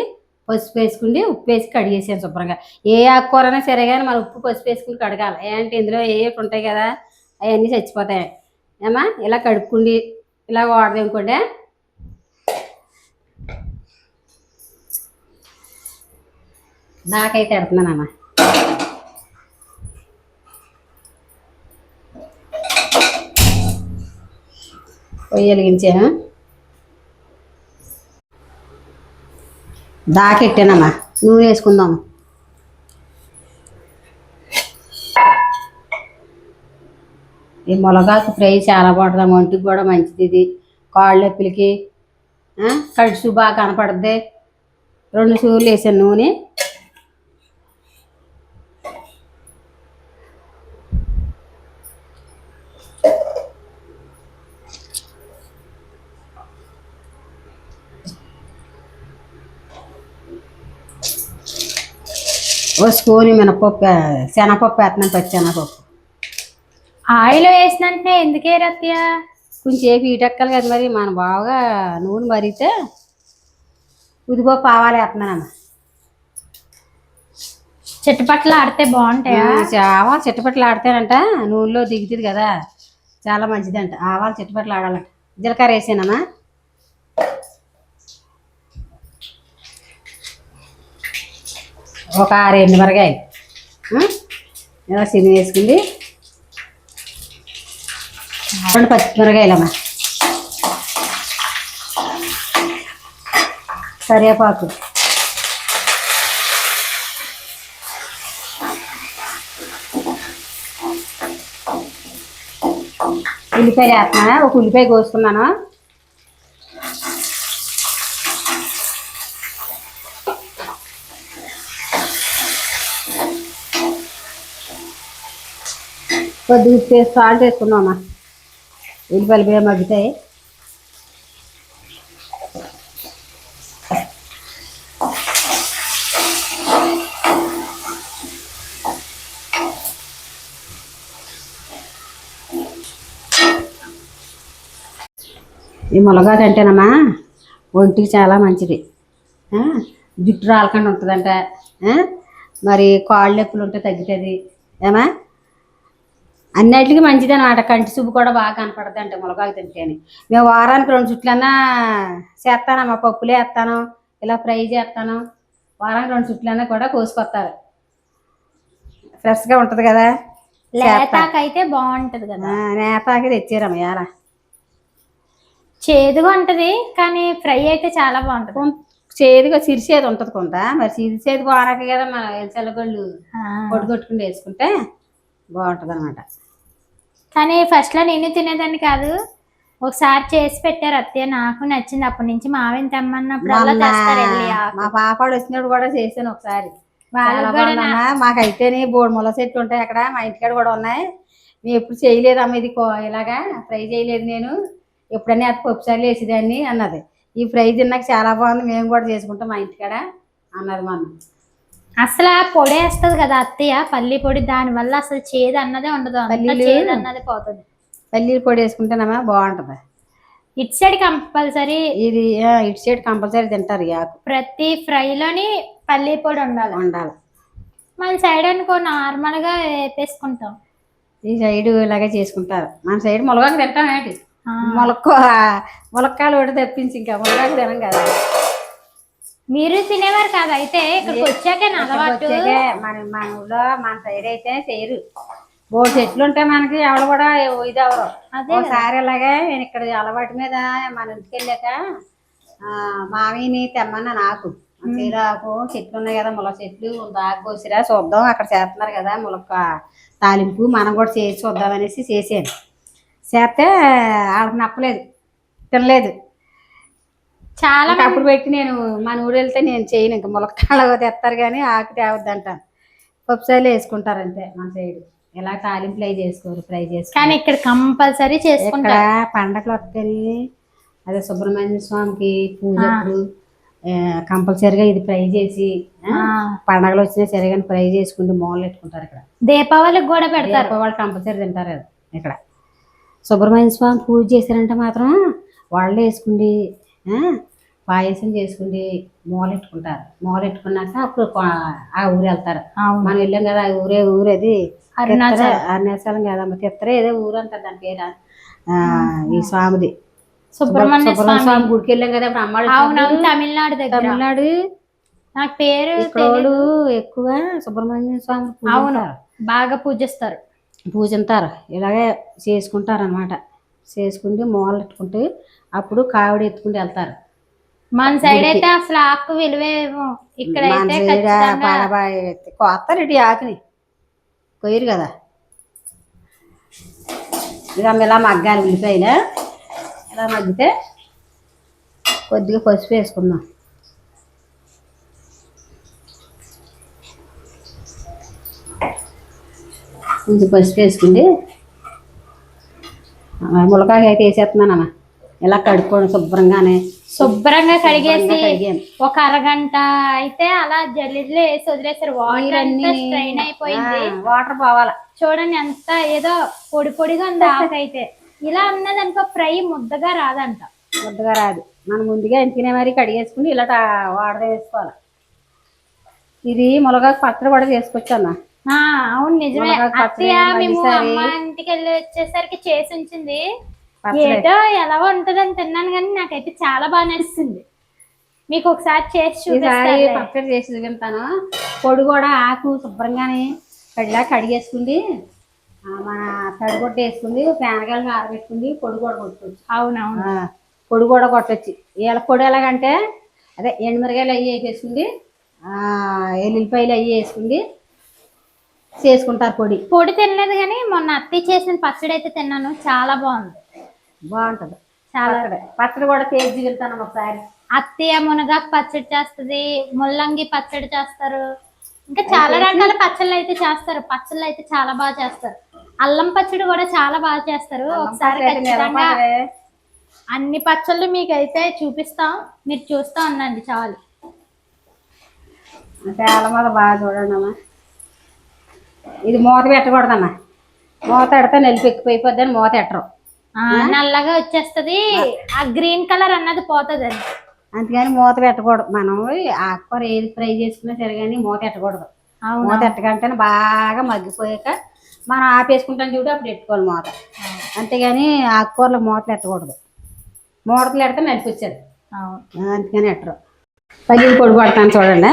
పసుపు వేసుకుండి, ఉప్పు వేసి కడిగేసాను శుభ్రంగా. ఏ ఆకుకూరైనా సరే కానీ మనం ఉప్పు పసుపు వేసుకుని కడగాలి. ఏంటంటే ఇందులో ఏవి ఉంటాయి కదా, అవన్నీ చచ్చిపోతాయి. ఏమా ఇలా కడుక్కుండి ఇలా వాడదేనుకోండి. నాకైతే ఎడుతున్నానమ్మా. పొయ్యి వెలిగించాను, దాకెట్టానమ్మా. నూనె వేసుకుందాము. ఈ ములగాకు ఫ్రై చాలా బాగుంటుంది, ఒంటికి కూడా మంచిది. ఇది కాళ్ళ నొప్పులకి కడుచు బాగా కనపడుద్ది. 2 స్పూన్లు వేసాను నూనె. ఓ స్పూన్ మినపప్పు శనగపప్పు వేస్తున్నాను, పచ్చి శనగపప్పు. ఆయిల్ వేసినంటే ఎందుకే రత్య? కొంచెం ఏపి ఇటెక్కాలి కదా మరి, మన బాగా నూనె మరిగితే ఉదిపప్పు ఆవాలు వేస్తున్నానమ్మా. చిట్టపట్లు ఆడితే బాగుంటాయా? ఆవాలు చిట్టపట్లు ఆడితేనంట నూనెలో దిగుతుంది కదా, చాలా మంచిదంట. ఆవాలు చిట్టపట్లు ఆడాలంట. జీలకర్ర వేసానమ్మా. ఒక 6 ఎండుమిరగాయలు ఇలా సిమి వేసుకుంది. 2 పచ్చిమిరగాయలమ్మా, కరివేపాకు, ఉల్లిపాయలు వేస్తున్నా. ఒక ఉల్లిపాయ కోసుకున్నాను. కొద్దిగా సాల్ట్ వేసుకున్నామా, ఉల్లిపాయలు బియ్యం మగ్గుతాయి. ఈ మునగాకు అంటేనమ్మా ఒంటికి చాలా మంచిది. జుట్టు రాలకుండా ఉంటుందంట, మరి కాళ్ళు నొప్పులు ఉంటే తగ్గుతుంది ఏమా. అన్నిటికీ మంచిది అనమాట. కంటి చూపు కూడా బాగా కనపడుతుంది అంటే మునగాకు తింటేని. మేము వారానికి 2 చుట్లన్నా చేస్తానమ్మా. పప్పులే వేస్తాను, ఇలా ఫ్రై చేస్తాను. వారానికి 2 చుట్లన్నా కూడా కోసుకొస్తారు. ఫ్రెష్గా ఉంటుంది కదా. లేతాకు అయితే బాగుంటుంది కదా. నేతాకి తెచ్చారమ్మ ఇలా. చేదుగా ఉంటుంది కానీ ఫ్రై అయితే చాలా బాగుంటుంది. చేదుగా సిరిసేది ఉంటుంది కొంత. మరి సిరిసేది బాగుంటుంది కదా, మన చల్లగొళ్ళు పొడి కొట్టుకుని వేసుకుంటే బాగుంటుంది అనమాట. కానీ ఫస్ట్లో నేను తినేదాన్ని కాదు. ఒకసారి చేసి పెట్టారు అత్తయ్య, నాకు నచ్చింది. అప్పటి నుంచి మావిని తెమ్మన్నప్పుడు మా పాపాడు వచ్చినప్పుడు కూడా చేశాను ఒకసారి. మాకైతేనే బోర్డు ముళ్ళ చెట్టు ఉంటాయి అక్కడ, మా ఇంటికాడ కూడా ఉన్నాయి. మేము ఎప్పుడు చేయలేదమ్మా ఇది ఇలాగా ఫ్రై చేయలేదు నేను. ఎప్పుడన్నా అది పప్పుసార్లు వేసేదాన్ని అన్నది. ఈ ఫ్రై తిన్నాక చాలా బాగుంది, మేము కూడా చేసుకుంటాం మా ఇంటికాడ అన్నది. మనం అసలు పొడి వేస్తుంది కదా అత్తయ్య, పల్లి పొడి, దానివల్ల అసలు చేదు అన్నదే ఉండదు. చేదు అన్నది పోతుంది. పల్లీల పొడి వేసుకుంటేనమ్మా బాగుంటుంది. ఇటు సైడ్ కంపల్సరీ ఇది, ఇటు సైడ్ కంపల్సరీ తింటారు. ప్రతి ఫ్రైలోని పల్లి పొడి ఉండాలి. మన సైడ్ అనుకో నార్మల్గా వేపేసుకుంటాం. ఈ సైడ్ ఇలాగే చేసుకుంటారు. మన సైడ్ మునగాకు తింటాం ఏంటి, ములక్కాయలు ఒకటి తెప్పించి ఇంకా మునగాకు తినం కదా. మీరు తినేవారు కాదు అయితే ఇక్కడికి వచ్చాకే అలవాటు. మన ఊళ్ళో మన సైడ్ అయితే చేయరు. బోర్డు చెట్లు ఉంటాయి మనకి, ఎవరు కూడా ఇది ఎవరు. ఒకసారి ఇలాగే నేను ఇక్కడ అలవాటు మీద మన ఇంటికి వెళ్ళాక మావిని తెమ్మన్నా. నాకు చీరాకు చెట్లు ఉన్నాయి కదా, ములక చెట్లు, దాకా కోసిరా చూద్దాం అక్కడ చేస్తున్నారు కదా ములక్క తాలింపు, మనం కూడా చేసి చూద్దాం అనేసి చేసాను. చేస్తే ఆడకు నప్పలేదు, తినలేదు. చాలా అప్పుడు పెట్టి నేను మన ఊరు వెళ్తే నేను చేయను. ఇంకా ములక్కాళ్ళు తెస్తారు కానీ ఆకు తేవద్దంటాను. పప్పుసార్లు వేసుకుంటారు అంతే మన సైడ్. ఇలా తాలింపు ఫ్రై చేసుకోరు, ఫ్రై చేసుకోరు. కానీ ఇక్కడ కంపల్సరీ చేసుకుంటారు. పండగలు వస్తాయి, అదే సుబ్రహ్మణ్య స్వామికి పూజప్పుడు కంపల్సరీగా ఇది ఫ్రై చేసి, పండగలు వచ్చినా సరే కానీ ఫ్రై చేసుకుంటూ మూలలు పెట్టుకుంటారు. ఇక్కడ దీపావళికి కూడా పెడతారు. దీపావళి కంపల్సరీ తింటారు ఇక్కడ. సుబ్రహ్మణ్య స్వామి పూజ చేశారంటే మాత్రం వాళ్ళు వేసుకుండి పాయసం చేసుకుండి మూలెట్టుకుంటారు. మూలెట్టుకున్నాక అప్పుడు ఆ ఊరు వెళ్తారు. మనం వెళ్ళాం కదా, ఊరేది అరుణాచలం కదమ్మ, తిత్తరే ఏదో ఊరు అంటారు దాని పేరు. ఈ స్వామిది సుబ్రహ్మణ్య స్వామి గుడికి వెళ్ళాం కదా అప్పుడు. అమ్మాడు తమిళనాడు. నాకు పేరు ఎక్కువ సుబ్రహ్మణ్య స్వామి బాగా పూజిస్తారు. పూజింటారు. ఇలాగే చేసుకుంటారు అనమాట. చేసుకుంటే మూలెట్టుకుంటే అప్పుడు కావిడి ఎత్తుకుంటూ వెళ్తారు. మన సైడ్ అయితే అసలు ఆకు విలువేమో, ఇక్కడ కొత్తారెడ్డి ఆకుని కొయ్యరు కదా. ఇక ఇలా మగ్గాలి. ఉల్లిపాయలు ఇలా మగ్గితే కొద్దిగా పసుపు వేసుకుందాం. కొంచెం పసుపు వేసుకుంది. ములకాయ అయితే వేసేస్తున్నానమ్మా. ఇలా కడుక్కోండి శుభ్రంగానే. శుభ్రంగా కడిగేసి కడిగాను. ఒక అరగంట అయితే అలా జల్లిలో వేసి వదిలేసారు. వాటర్ అంతా స్ట్రెయిన్ అయిపోయింది. వాటర్ పోవాలా. చూడండి ఎంత ఏదో పొడి పొడిగా ఉంది ఆకైతే. ఇలా ఉన్నదనుకో ఫ్రై ముద్దగా రాదంట. ముద్దగా రాదు. మనం ముందుగా ఎంచుకునే మరి కడిగేసుకుని ఇలా వాటర్ వేసుకోవాలి. ఇది మునగాకు పచ్చడి కూడా చేసుకొచ్చాను. అవును నిజమే. అత్తయ్య మేము అమ్మ ఇంటికి వెళ్ళి వచ్చేసరికి చేసి ఉంచింది. ఏదో ఎలా ఉంటదని తిన్నాను కానీ నాకైతే చాలా బాగా నచ్చింది. మీకు ఒకసారి చేసి చూపిస్తాను. పచ్చడి చేసి చూపిస్తాను. పొడి కూడా ఆకు శుభ్రంగానే ఇలా కడిగేసుకుంది, మన తడిగొడ్డ వేసుకుంది, పేనకాయలు ఆరబెట్టుకుంది, పొడి కూడా కొట్టుకోవచ్చు. అవునవును, పొడి కూడా కొట్టచ్చు. వీళ్ళ పొడి ఎలాగంటే అదే ఎండుమిరకాయలు అవి వేసేసుకుంది, ఎల్లుల్లిపాయలు అవి వేసుకుంది చేసుకుంటారు. పొడి తినలేదు కానీ మొన్న అత్తయ్య చేసిన పచ్చడి అయితే తిన్నాను. చాలా బాగుంది. బాగుంటది చాలా. పచ్చడి కూడా చేసి వెళ్తాను ఒకసారి. అత్తయ్య మునగాకు పచ్చడి చేస్తుంది, ముల్లంగి పచ్చడి చేస్తారు, ఇంకా చాలా రకాల పచ్చళ్ళు అయితే చేస్తారు. పచ్చళ్ళు అయితే చాలా బాగా చేస్తారు. అల్లం పచ్చడి కూడా చాలా బాగా చేస్తారు. ఒకసారి ఖచ్చితంగా అన్ని పచ్చళ్ళు మీకు అయితే చూపిస్తాం, మీరు చూస్తా ఉండండి చాలు. చాలా మంది బాగా చూడండి అమ్మా. ఇది మూత పెట్టకూడదమ్మా. మూత పెడితే నలిపి ఎక్కువైపోద్ది అని మూత పెట్టరు. నల్లగా వచ్చేస్తుంది, ఆ గ్రీన్ కలర్ అన్నది పోతుంది అని. అందుకని మూత పెట్టకూడదు. మనం ఆకుకూర ఏది ఫ్రై చేసుకున్నా సరే కానీ మూత పెట్టకూడదు. మూత పెట్టకంటే బాగా మగ్గిపోయాక మనం ఆపేసుకుంటాం చూడు, అప్పుడు పెట్టుకోవాలి మూత. అంతేగాని ఆకుకూరలో మూత పెట్టకూడదు. మూతలు పెడితే నలిపి వచ్చేది. అందుకని పెట్టరు. పల్లీలు పొడి పడతాను చూడండి.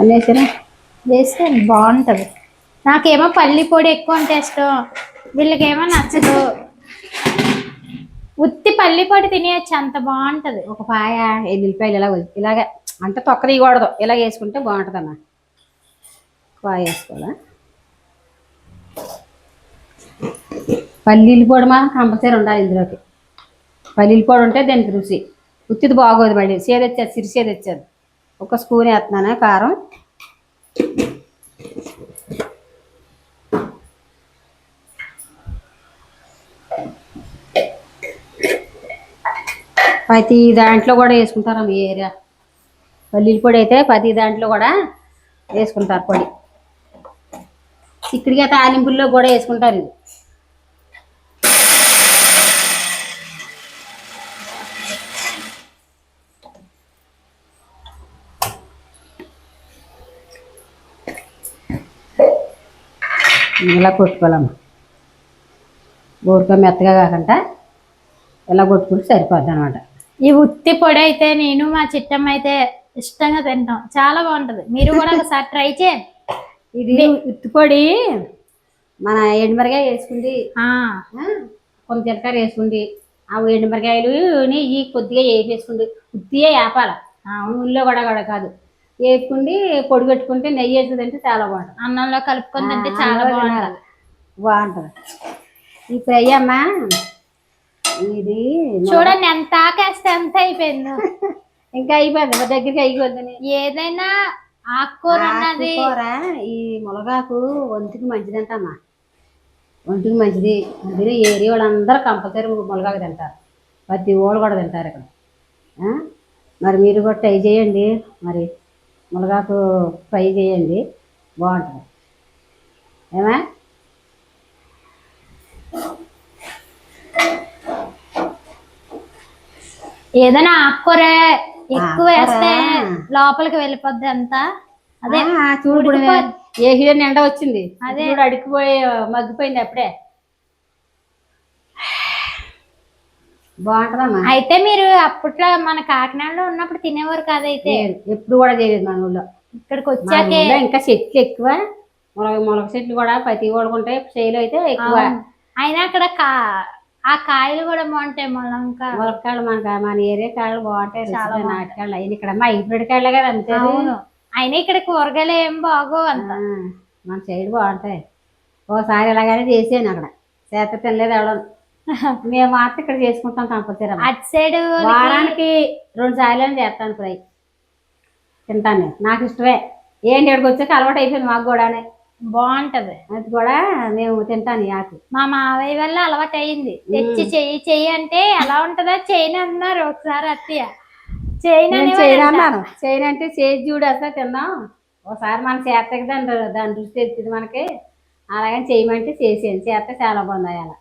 అన్నేసారా వేస్తే బాగుంటుంది. నాకేమో పల్లి పొడి ఎక్కువ అంటే ఇష్టం, వీళ్ళకేమో నచ్చదు. ఉత్తి పల్లి పొడి తినేయచ్చు, అంత బాగుంటుంది. ఒక పాయ ఎల్లుల్లిపాయలు ఇలాగ అంటే తొక్క తీయకూడదు, ఇలా వేసుకుంటే బాగుంటుంది అన్న. పాయ వేసుకోవాలా. పల్లీల పొడి మాత్రం కంపల్సరీ ఉండాలి ఇందులోకి. పల్లీల పొడి ఉంటే దానికి రుచి. ఉత్తిది బాగోదు. మళ్ళీ సేదొచ్చేది, సిరిసేది వచ్చేది. ఒక స్పూన్ వేస్తున్నాను కారం. ప్రతి దాంట్లో కూడా వేసుకుంటారు మీ ఏరియా. పల్లీల పొడి అయితే ప్రతి దాంట్లో కూడా వేసుకుంటారు పొడి. చిక్కుడుగా తాలింపుల్లో కూడా వేసుకుంటారు ఇది. ఇలా కొట్టుకోవాలమ్మా. ఊరికే మెత్తగా కాకుండా ఇలా కొట్టుకుంటే సరిపోద్ది అనమాట. ఈ ఉత్తి పొడి అయితే నేను మా చిట్టమ్మ అయితే ఇష్టంగా తింటాం. చాలా బాగుంటుంది. మీరు కూడా ఒకసారి ట్రై చేయండి. ఇది ఉత్తి పొడి మన ఎండుమిరకాయ వేసుకుంది, కొంత జీలకర్ర వేసుకుంది, ఆ ఎండుమిరకాయలు ఈ కొద్దిగా వేసేసుకుంది. ఉత్తియే వేపాల, ఊళ్ళో కూడా కాదు. వేసుకుండి పొడి పెట్టుకుంటే నెయ్యి వేసుకుంటే చాలా బాగుంటుంది. అన్నంలో కలుపుకొని తింటే చాలా బాగుంటుంది. ఈ ఫ్రై అమ్మా ఇది చూడండి ఎంత ఆకేస్తే ఎంత అయిపోయింది. ఇంకా అయిపోయింది, దగ్గరికి అయిపోద్దని. ఏదైనా ఆకుకూర అన్నది ఈ మునగాకు ఒంటికి మంచిదంటమ్మా. ఒంటికి మంచిది. అందులో ఏరియా వాళ్ళందరూ కంపల్సరీ మునగాకు తింటారు. ప్రతి వాళ్ళు కూడా తింటారు ఇక్కడ. మరి మీరు కూడా ట్రై చేయండి. మరి మునగాకు ఫ్రై చేయండి, బాగుంటుంది. ఏమా ఏదైనా ఆకుకూర ఎక్కువ వేస్తే లోపలికి వెళ్ళిపోద్ది అంతా. అదే చూడు ఏ హీరో ఎండ వచ్చింది, అదే అడిగిపోయి మగ్గిపోయింది అప్పుడే. బాగుంటుందమ్మా. అయితే మీరు అప్పట్లో మన కాకినాడలో ఉన్నప్పుడు తినేవారు కాదైతే? ఎప్పుడు కూడా చేయలేదు మన ఊళ్ళో. ఇక్కడికి వచ్చాకే ఇంకా చెట్లు ఎక్కువ, మొలక చెట్లు కూడా ప్రతి ఓడుకుంటాయి. చేలు అయితే ఎక్కువ. అయినా అక్కడ ఆ కాయలు కూడా బాగుంటాయి. ములక్కాయలు మన ఏరియా కాయలు బాగుంటాయి. చాలా నాటుకాయలు అయిన ఇక్కడ హైబ్రిడ్ కాయలే కదా అంతే. అయినా ఇక్కడ కూరగాయలు ఏం బాగోవు అంత. మన సైడ్ బాగుంటాయి. ఓసారి ఇలాగనే చేసాను అక్కడ, చేత తినలేదు ఎవడం. మేము మాత్రం ఇక్కడ చేసుకుంటాం కంపల్సరీ. అటు సైడ్ వారానికి 2 సార్లు చేస్తాను ఫ్రై. తింటాను నేను. నాకు ఇష్టమే. ఏంటి ఇక్కడికి వచ్చాక అలవాటు అయిపోయింది మాకు కూడానే. బాగుంటది. అది కూడా మేము తింటాను ఈ ఆకు. మా మావయ్య వల్ల అలవాటు అయింది. తెచ్చి చెయ్యి చెయ్యి అంటే ఎలా ఉంటదా చేయను అన్నారు ఒకసారి అత్తయ్య. నేను చేయను అన్నాను. చేయను అంటే చేసి చూడు అసలు తిందాం, ఒకసారి మన చేతకి దాని రుచి తెచ్చింది మనకి. అలాగని చేయమంటే చేసేది, చేస్తే చాలా బాగుంది అలా.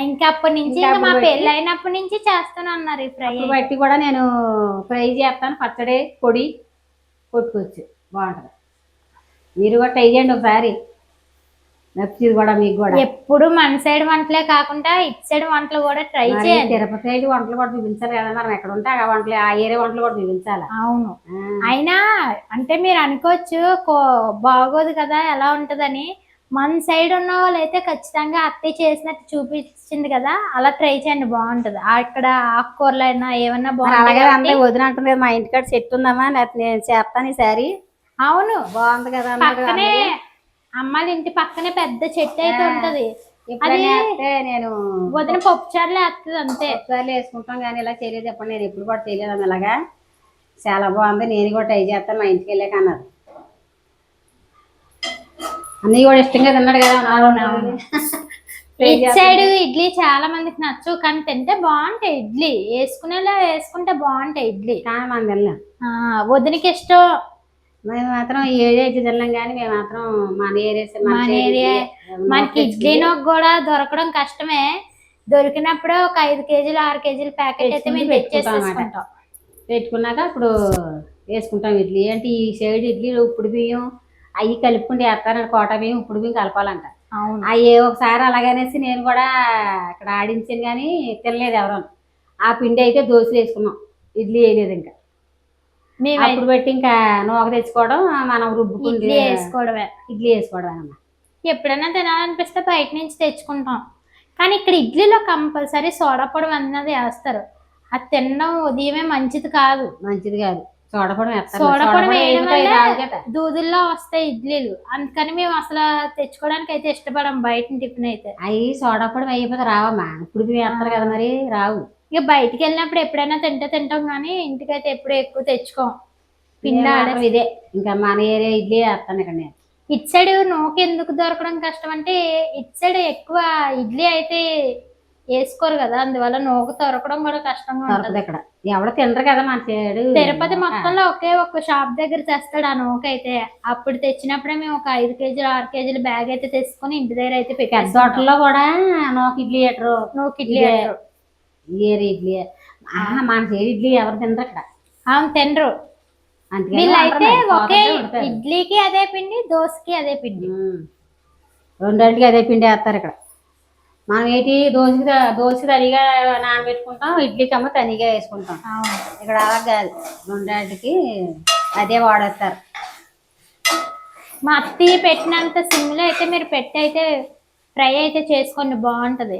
ఇంకా అప్పటి నుంచి ఇంకా మా పెళ్ళి అయినప్పటి నుంచి చేస్తాను అన్నారు ఈ ఫ్రై. బట్టి కూడా నేను ఫ్రై చేస్తాను. పచ్చడి పొడి కొట్టుకోవచ్చు, బాగుంటుంది. మీరు కూడా ట్రై చేయండి ఒకసారి, నచ్చింది కూడా మీకు కూడా. ఎప్పుడు మన సైడ్ వంటలే కాకుండా ఇటు సైడ్ వంటలు కూడా ట్రై చేయండి. తిరుపతి సైడ్ వంటలు కూడా చూపించాలి కదా, మనం ఎక్కడ ఉంటే ఆ వంటలు, ఆ ఏరియా వంటలు కూడా చూపించాలి. అవును. అయినా అంటే మీరు అనుకోవచ్చు బాగోదు కదా ఎలా ఉంటదని. మన సైడ్ ఉన్న వాళ్ళు అయితే ఖచ్చితంగా అత్తయ్య చేసినట్టు చూపించింది కదా, అలా ట్రై చేయండి, బాగుంటది. అక్కడ ఆకుకూరలు అయినా ఏమన్నా బాగుంటుంది. వదిన అంటుంది మా ఇంటికాడ చెట్టు ఉందమ్మా, నేను చేస్తాను ఈసారి. అవును, బాగుంది కదా. పక్కనే అమ్మాయి ఇంటి పక్కనే పెద్ద చెట్టు అయితే ఉంటది. అది నేను వదిన పప్పుచారులు వేస్తుంది అంతే. పప్పుచారులు వేసుకుంటాం కానీ ఇలా చేయలేదు ఎప్పుడు, నేను ఎప్పుడు కూడా చేయలేదు ఇలాగా. చాలా బాగుంది, నేను కూడా ట్రై చేస్తాను మా ఇంటికి వెళ్ళాక అన్నారు. అన్నీ కూడా ఇష్టంగా తిన్నాడు కదా. ఇటు సైడ్ ఇడ్లీ చాలా మందికి నచ్చు, కానీ తింటే బాగుంటాయి ఇడ్లీ. వేసుకునేలా వేసుకుంటే బాగుంటాయి ఇడ్లీ, కానీ మనం తిన్నాం. వదినకి ఇష్టం. మేము మాత్రం ఈ ఏరియా అయితే తిన్నాం కానీ మేము మాత్రం మన ఏరియా మనకి ఇడ్లీలో కూడా దొరకడం కష్టమే. దొరికినప్పుడు ఒక 5 కేజీలు 6 కేజీల ప్యాకెట్ అయితే మేము తెచ్చేసుకుంటాం. పెట్టుకున్నాక అప్పుడు వేసుకుంటాం ఇడ్లీ. అంటే ఈ సైడ్ ఇడ్లీ ఉప్పుడు బియ్యం అవి కలుపుకుంటే వేస్తారంట, కోట బియ్యం ఉప్పుడు బియ్యం కలపాలంట. అవి ఒకసారి అలాగనేసి నేను కూడా అక్కడ ఆడించాను కానీ తినలేదు ఎవరు. ఆ పిండి అయితే దోశలు వేసుకున్నాం, ఇడ్లీ వేయలేదు. ఇంకా అప్పుడు పెట్టి ఇంకా నూక తెచ్చుకోవడం, మనం రుబ్బుకుంటే వేసుకోవడమే, ఇడ్లీ వేసుకోవడమే అన్నమాట. ఎప్పుడైనా తినాలనిపిస్తే బయట నుంచి తెచ్చుకుంటాం. కానీ ఇక్కడ ఇడ్లీలో కంపల్సరీ సోడా పొడి అన్నది వేస్తారు. అది తినడం ఉదయమే మంచిది కాదు. సోడా పొడి వేయడం వల్ల దూదుల్లో వస్తాయి ఇడ్లీలు. అందుకని మేము అసలు తెచ్చుకోవడానికి అయితే ఇష్టపడం బయట టిఫిన్ అయితే. అవి సోడా పొడి అయిపోతే రావమ్మా, ఇప్పుడు వేస్తారు కదా మరి రావు. ఇక బయటికి వెళ్ళినప్పుడు ఎప్పుడైనా తింటాం కానీ ఇంటికైతే ఎప్పుడు ఎక్కువ తెచ్చుకోం. పిండి ఇదే ఇంకా మన ఏరియా ఇడ్లీ వేస్తాను ఇక్కడ నేను. ఇటు సైడ్ నూక ఎందుకు దొరకడం కష్టం అంటే ఇటు సైడ్ ఎక్కువ ఇడ్లీ అయితే వేసుకోరు కదా, అందువల్ల నూక దొరకడం కూడా కష్టంగా ఉంటుంది. ఇక్కడ ఎవరు తినరు కదా మన సైడ్. తిరుపతి మొత్తంలో ఒకే ఒక షాప్ దగ్గర తెస్తాడు ఆ నూక అయితే. అప్పుడు తెచ్చినప్పుడే మేము ఒక 5 కేజీలు 6 కేజీలు బ్యాగ్ అయితే తెచ్చుకొని ఇంటి దగ్గర అయితే పెట్టాం. తోటల్లో కూడా నూక ఇడ్లీ ఎట్టరు, ఇడ్లీ మన సైడ్ ఇడ్లీ ఎవరు తినరు అక్కడ. అవును తినరు. వీళ్ళైతే ఒకే ఇడ్లీకి అదే పిండి, దోశకి అదే పిండి, రెండింటికి అదే పిండి వేస్తారు. ఇక్కడ మనం ఏంటి దోశ తనిగా నానబెట్టుకుంటాం, ఇడ్లీకి అమ్మ తనిగా వేసుకుంటాం. ఇక్కడ అలా కాదు, రెండింటికి అదే వాడేస్తారు. మా అత్తయ్య పెట్టినంత సిమ్లో అయితే మీరు పెట్టి అయితే ఫ్రై అయితే చేసుకోండి, బాగుంటది.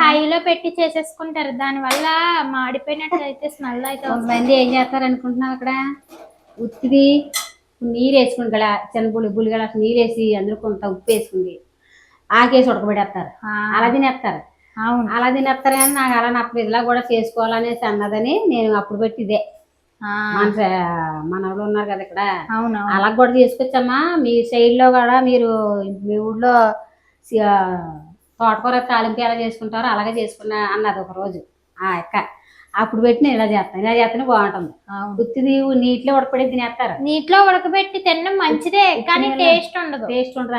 హైలో పెట్టి చేసేసుకుంటారు, దాని వల్ల మాడిపోయినట్టు అయితే స్మెల్ అయితే. కొంతమంది ఏం చేస్తారు అనుకుంటున్నాం, అక్కడ ఉత్తిది నీరు వేసుకుంటా, చిన్న బుల్లిగల నీరు వేసి అందులో కొంత ఉప్పు వేసుకుంది ఆకేసి ఉడకబెడేస్తారు, అలా తినేస్తారు. అవును, అలా తినేస్తారు. కానీ నాకు అలా నప్పదు, ఇలా కూడా చేసుకోవాలనేసి అన్నదని నేను అప్పుడు పెట్టి ఇదే మన వాళ్ళు ఉన్నారు కదా ఇక్కడ, అలా కూడా తీసుకొచ్చమ్మా. మీ సైడ్ లో కూడా మీరు మీ ఊళ్ళో తోటకూర తాలింపు ఎలా చేసుకుంటారో అలాగే చేసుకున్నా అన్నది ఒక రోజు ఆ అక్క. అప్పుడు పెట్టి నేను ఇలా చేస్తానే బాగుంటుంది. ఉత్తిది నీటిలో ఉడకబెట్టి తినేస్తారు. నీటిలో ఉడకబెట్టి తినడం మంచిదే కానీ టేస్ట్ ఉండదు.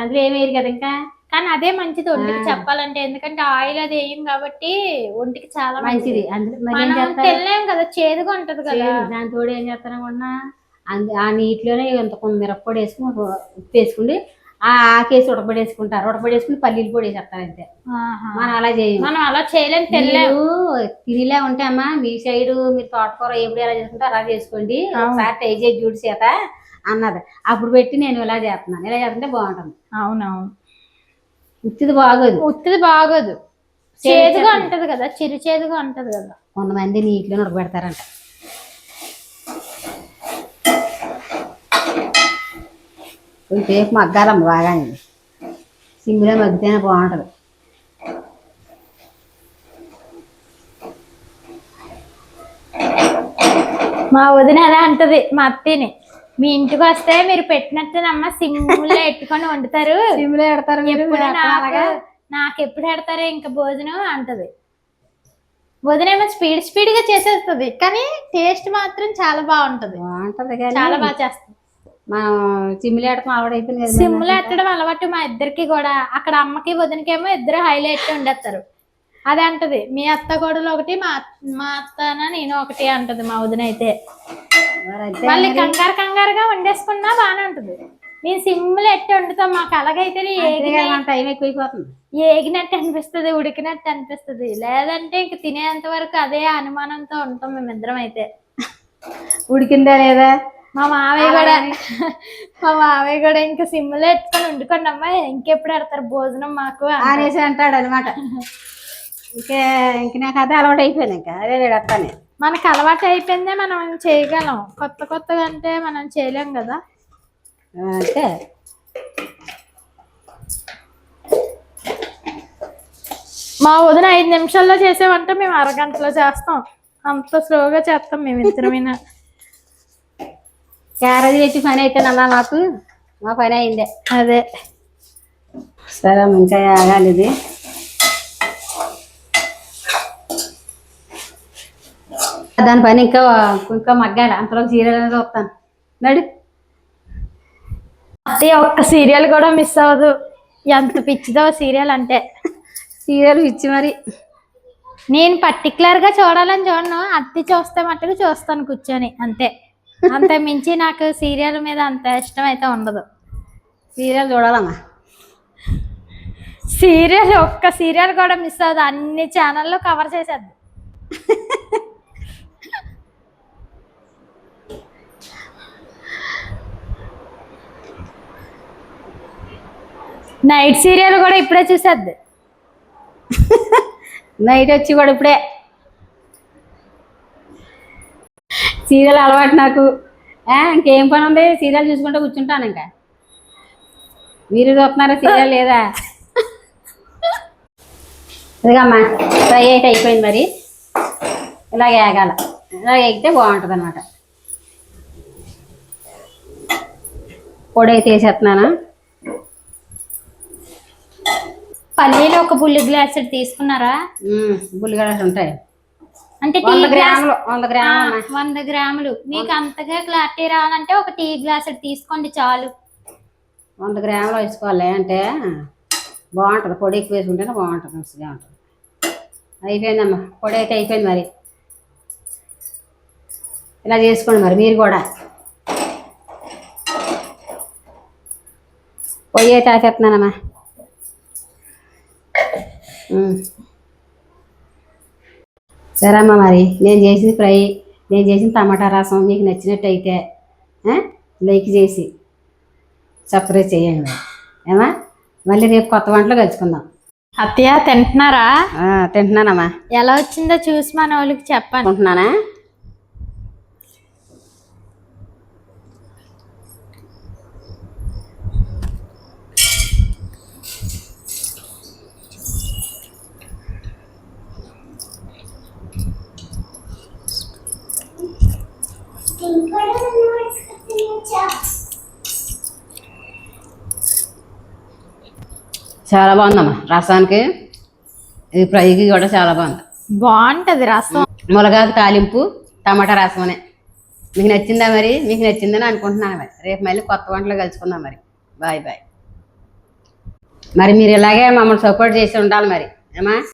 అందులో ఏమేరు కదా ఇంకా, కానీ అదే మంచిది ఒంటికి చెప్పాలంటే. ఎందుకంటే ఆయిల్ అది వేయం కాబట్టి ఒంటికి చాలా మంచిది. తినలేం కదా, చేదుగా ఉంటది కదా. దాని తోడు ఏం చేస్తారనుకున్నా, ఆ నీటిలోనే ఇంత మిరప్పొడి వేసుకుని ఉప్పు వేసుకుని ఆకేసి ఉడకబెట్టేసుకుంటారు. ఉడకబెట్టేసుకుని పల్లీలు పొడి వేసేస్తారు అంతే. మనం అలా చేయం, మనం అలా చేయలేము. తినేలా ఉంటే అమ్మా మీ సైడ్ మీరు తోటకూర ఎప్పుడు ఎలా చేసుకుంటే అలా చేసుకోండి, ఒకసారి ట్రై చేసి చూడు చేత అన్నది. అప్పుడు పెట్టి నేను ఇలా చేస్తున్నాను, ఇలా చేస్తుంటే బాగుంటుంది. అవునవును, ఉత్తిది బాగోదు, చేదుగా ఉంటది కదా, చిరు చేదుగా ఉంటది కదా. కొంతమంది నీటిలో ఉడకబెడతారంట. కొంచెంసేపు మగ్గాలమ్మ బాగా, సిమ్లో మగ్గితేనే బాగుంటుంది. మా వదిన అదే అంటది మా అత్తని, మీ ఇంటికి వస్తే మీరు పెట్టినట్టేనమ్మా సిమ్లో ఎట్టుకొని వండుతారు, సిమ్లో పెడతారు మీరు, నాకు ఎప్పుడు పెడతారు ఇంకా భోజనం అంటది. వదినేమో స్పీడ్ గా చేసేస్తుంది, కానీ టేస్ట్ మాత్రం చాలా బాగుంటది. చాలా బాగా చేస్తుంది. మనం సిమ్లో ఎట్టడం అలవాటు అయిపోయింది కదా. సిమ్లో ఎట్టడం అలవాటు మా ఇద్దరికి కూడా. అక్కడ అమ్మకి వదినకేమో ఇద్దరు హైలైట్ వండేస్తారు. అదే అంటది, మీ అత్త కోడలు ఒకటి, మా అత్తన నేను ఒకటి అంటది మా వదిన అయితే. మళ్ళీ కంగారుగా వండేసుకున్నా బాగానే ఉంటది. నేను సిమ్లో ఎట్టి వండుతాం, మాకు అలాగైతే టైం ఎక్కువైపోతుంది, ఏగినట్టు అనిపిస్తుంది, ఉడికినట్టు అనిపిస్తుంది. లేదంటే ఇంక తినేంత వరకు అదే అనుమానంతో ఉంటాం మేమిద్దరం అయితే. ఉడికిందా లేదా. మా మావయ్య కూడా ఇంకా సిమ్లో ఎత్తుకొని వండుకోండి అమ్మా, ఇంకెప్పుడు పెడతారు భోజనం మాకు అనేసి అంటాడు అనమాట. ఇంక నాకు అదే అలవాటు అయిపోయింది, ఇంకా అదే వేడతానే. మనకు అలవాటు అయిపోయిందే మనం చేయగలం, కొత్తగా అంటే మనం చేయలేం కదా. అంటే మా వదిన 5 నిమిషాల్లో చేసేవంటే మేము అరగంటలో చేస్తాం, అంత స్లోగా చేస్తాం మేము ఇద్దరమైనా. క్యారేజీ తెచ్చి పని అయితేనమ్మా మాకు, మా పని అయిందే. అదే సరే ఇంకా ఆగాలి ఇది. దాని పని ఇంకా మగ్గాలి, అంతలో సీరియల్ అనేది చూస్తాను. నడు అది ఒక్క సీరియల్ కూడా మిస్ అవ్వదు, ఎంత పిచ్చిదో సీరియల్ అంటే. సీరియల్ పిచ్చి మరి. నేను పర్టికులర్గా చూడాలని చూడను, అత్తి చూస్తే మట్టుకు చూస్తాను కూర్చొని, అంతే. అంత మించి నాకు సీరియల్ మీద అంత ఇష్టం అయితే ఉండదు. సీరియల్ చూడాలమ్మా, ఒక్క సీరియల్ కూడా మిస్ అవ్వదు, అన్ని ఛానల్లో కవర్ చేసేది. నైట్ సీరియల్ కూడా ఇప్పుడే చూసేద్ది. నైట్ వచ్చి కూడా ఇప్పుడే సీరియల్ అలవాటు నాకు. ఇంకేం పని ఉంది, సీరియల్ చూసుకుంటూ కూర్చుంటాను. ఇంకా మీరు చూస్తున్నారా సీరియల్ లేదా? ఇదిగమ్మా ఫ్రై అయితే అయిపోయింది, మరి ఇలాగే ఆగాల, ఇలాగ ఎగితే బాగుంటుంది అనమాట. పొడి అయితే వేసేస్తున్నాను. పల్లీలు ఒక బుల్లి గ్లాస్ తీసుకున్నారా? బుల్లి గ్లాస్ ఉంటాయి అంటే 100 గ్రాములు. 100 గ్రాములు. మీకు అంతగా క్లారిటీ రావాలంటే ఒక టీ గ్లాస్ తీసుకోండి చాలు. 100 గ్రాములు వేసుకోవాలి, అంటే బాగుంటుంది. పొడి ఎక్కువ వేసుకుంటేనే బాగుంటుంది, మంచిగా ఉంటుంది. అయిపోయిందమ్మా, పొడి అయితే అయిపోయింది. మరి ఇలా చేసుకోండి మరి మీరు కూడా. పొయ్యి అయితే ఆపేస్తున్నానమ్మా. సరే అమ్మా, మరి నేను చేసిన ఫ్రై, నేను చేసిన టమాటా రసం మీకు నచ్చినట్టయితే లైక్ చేసి సబ్స్క్రైబ్ చేయండి ఏమా. మళ్ళీ రేపు కొత్త వంటలు కలుసుకుందాం. అత్తయ్య తింటున్నారా? తింటున్నానమ్మా. ఎలా వచ్చిందో చూసి మన వాళ్ళకి చెప్పండి. ఉంటున్నానా? చాలా బాగుందమ్మా, రసానికి ఇది ఫ్రైకి కూడా చాలా బాగుంటుంది రసం. ములగాకు తాలింపు టమాటా రసం అనే. మీకు నచ్చిందా? మరి మీకు నచ్చిందని అనుకుంటున్నాను. మరి రేపు మళ్ళీ కొత్త వంటలు కలుసుకుందాం. మరి బాయ్ బాయ్. మరి మీరు ఇలాగే మమ్మల్ని సపోర్ట్ చేసి ఉండాలి మరి ఏమా.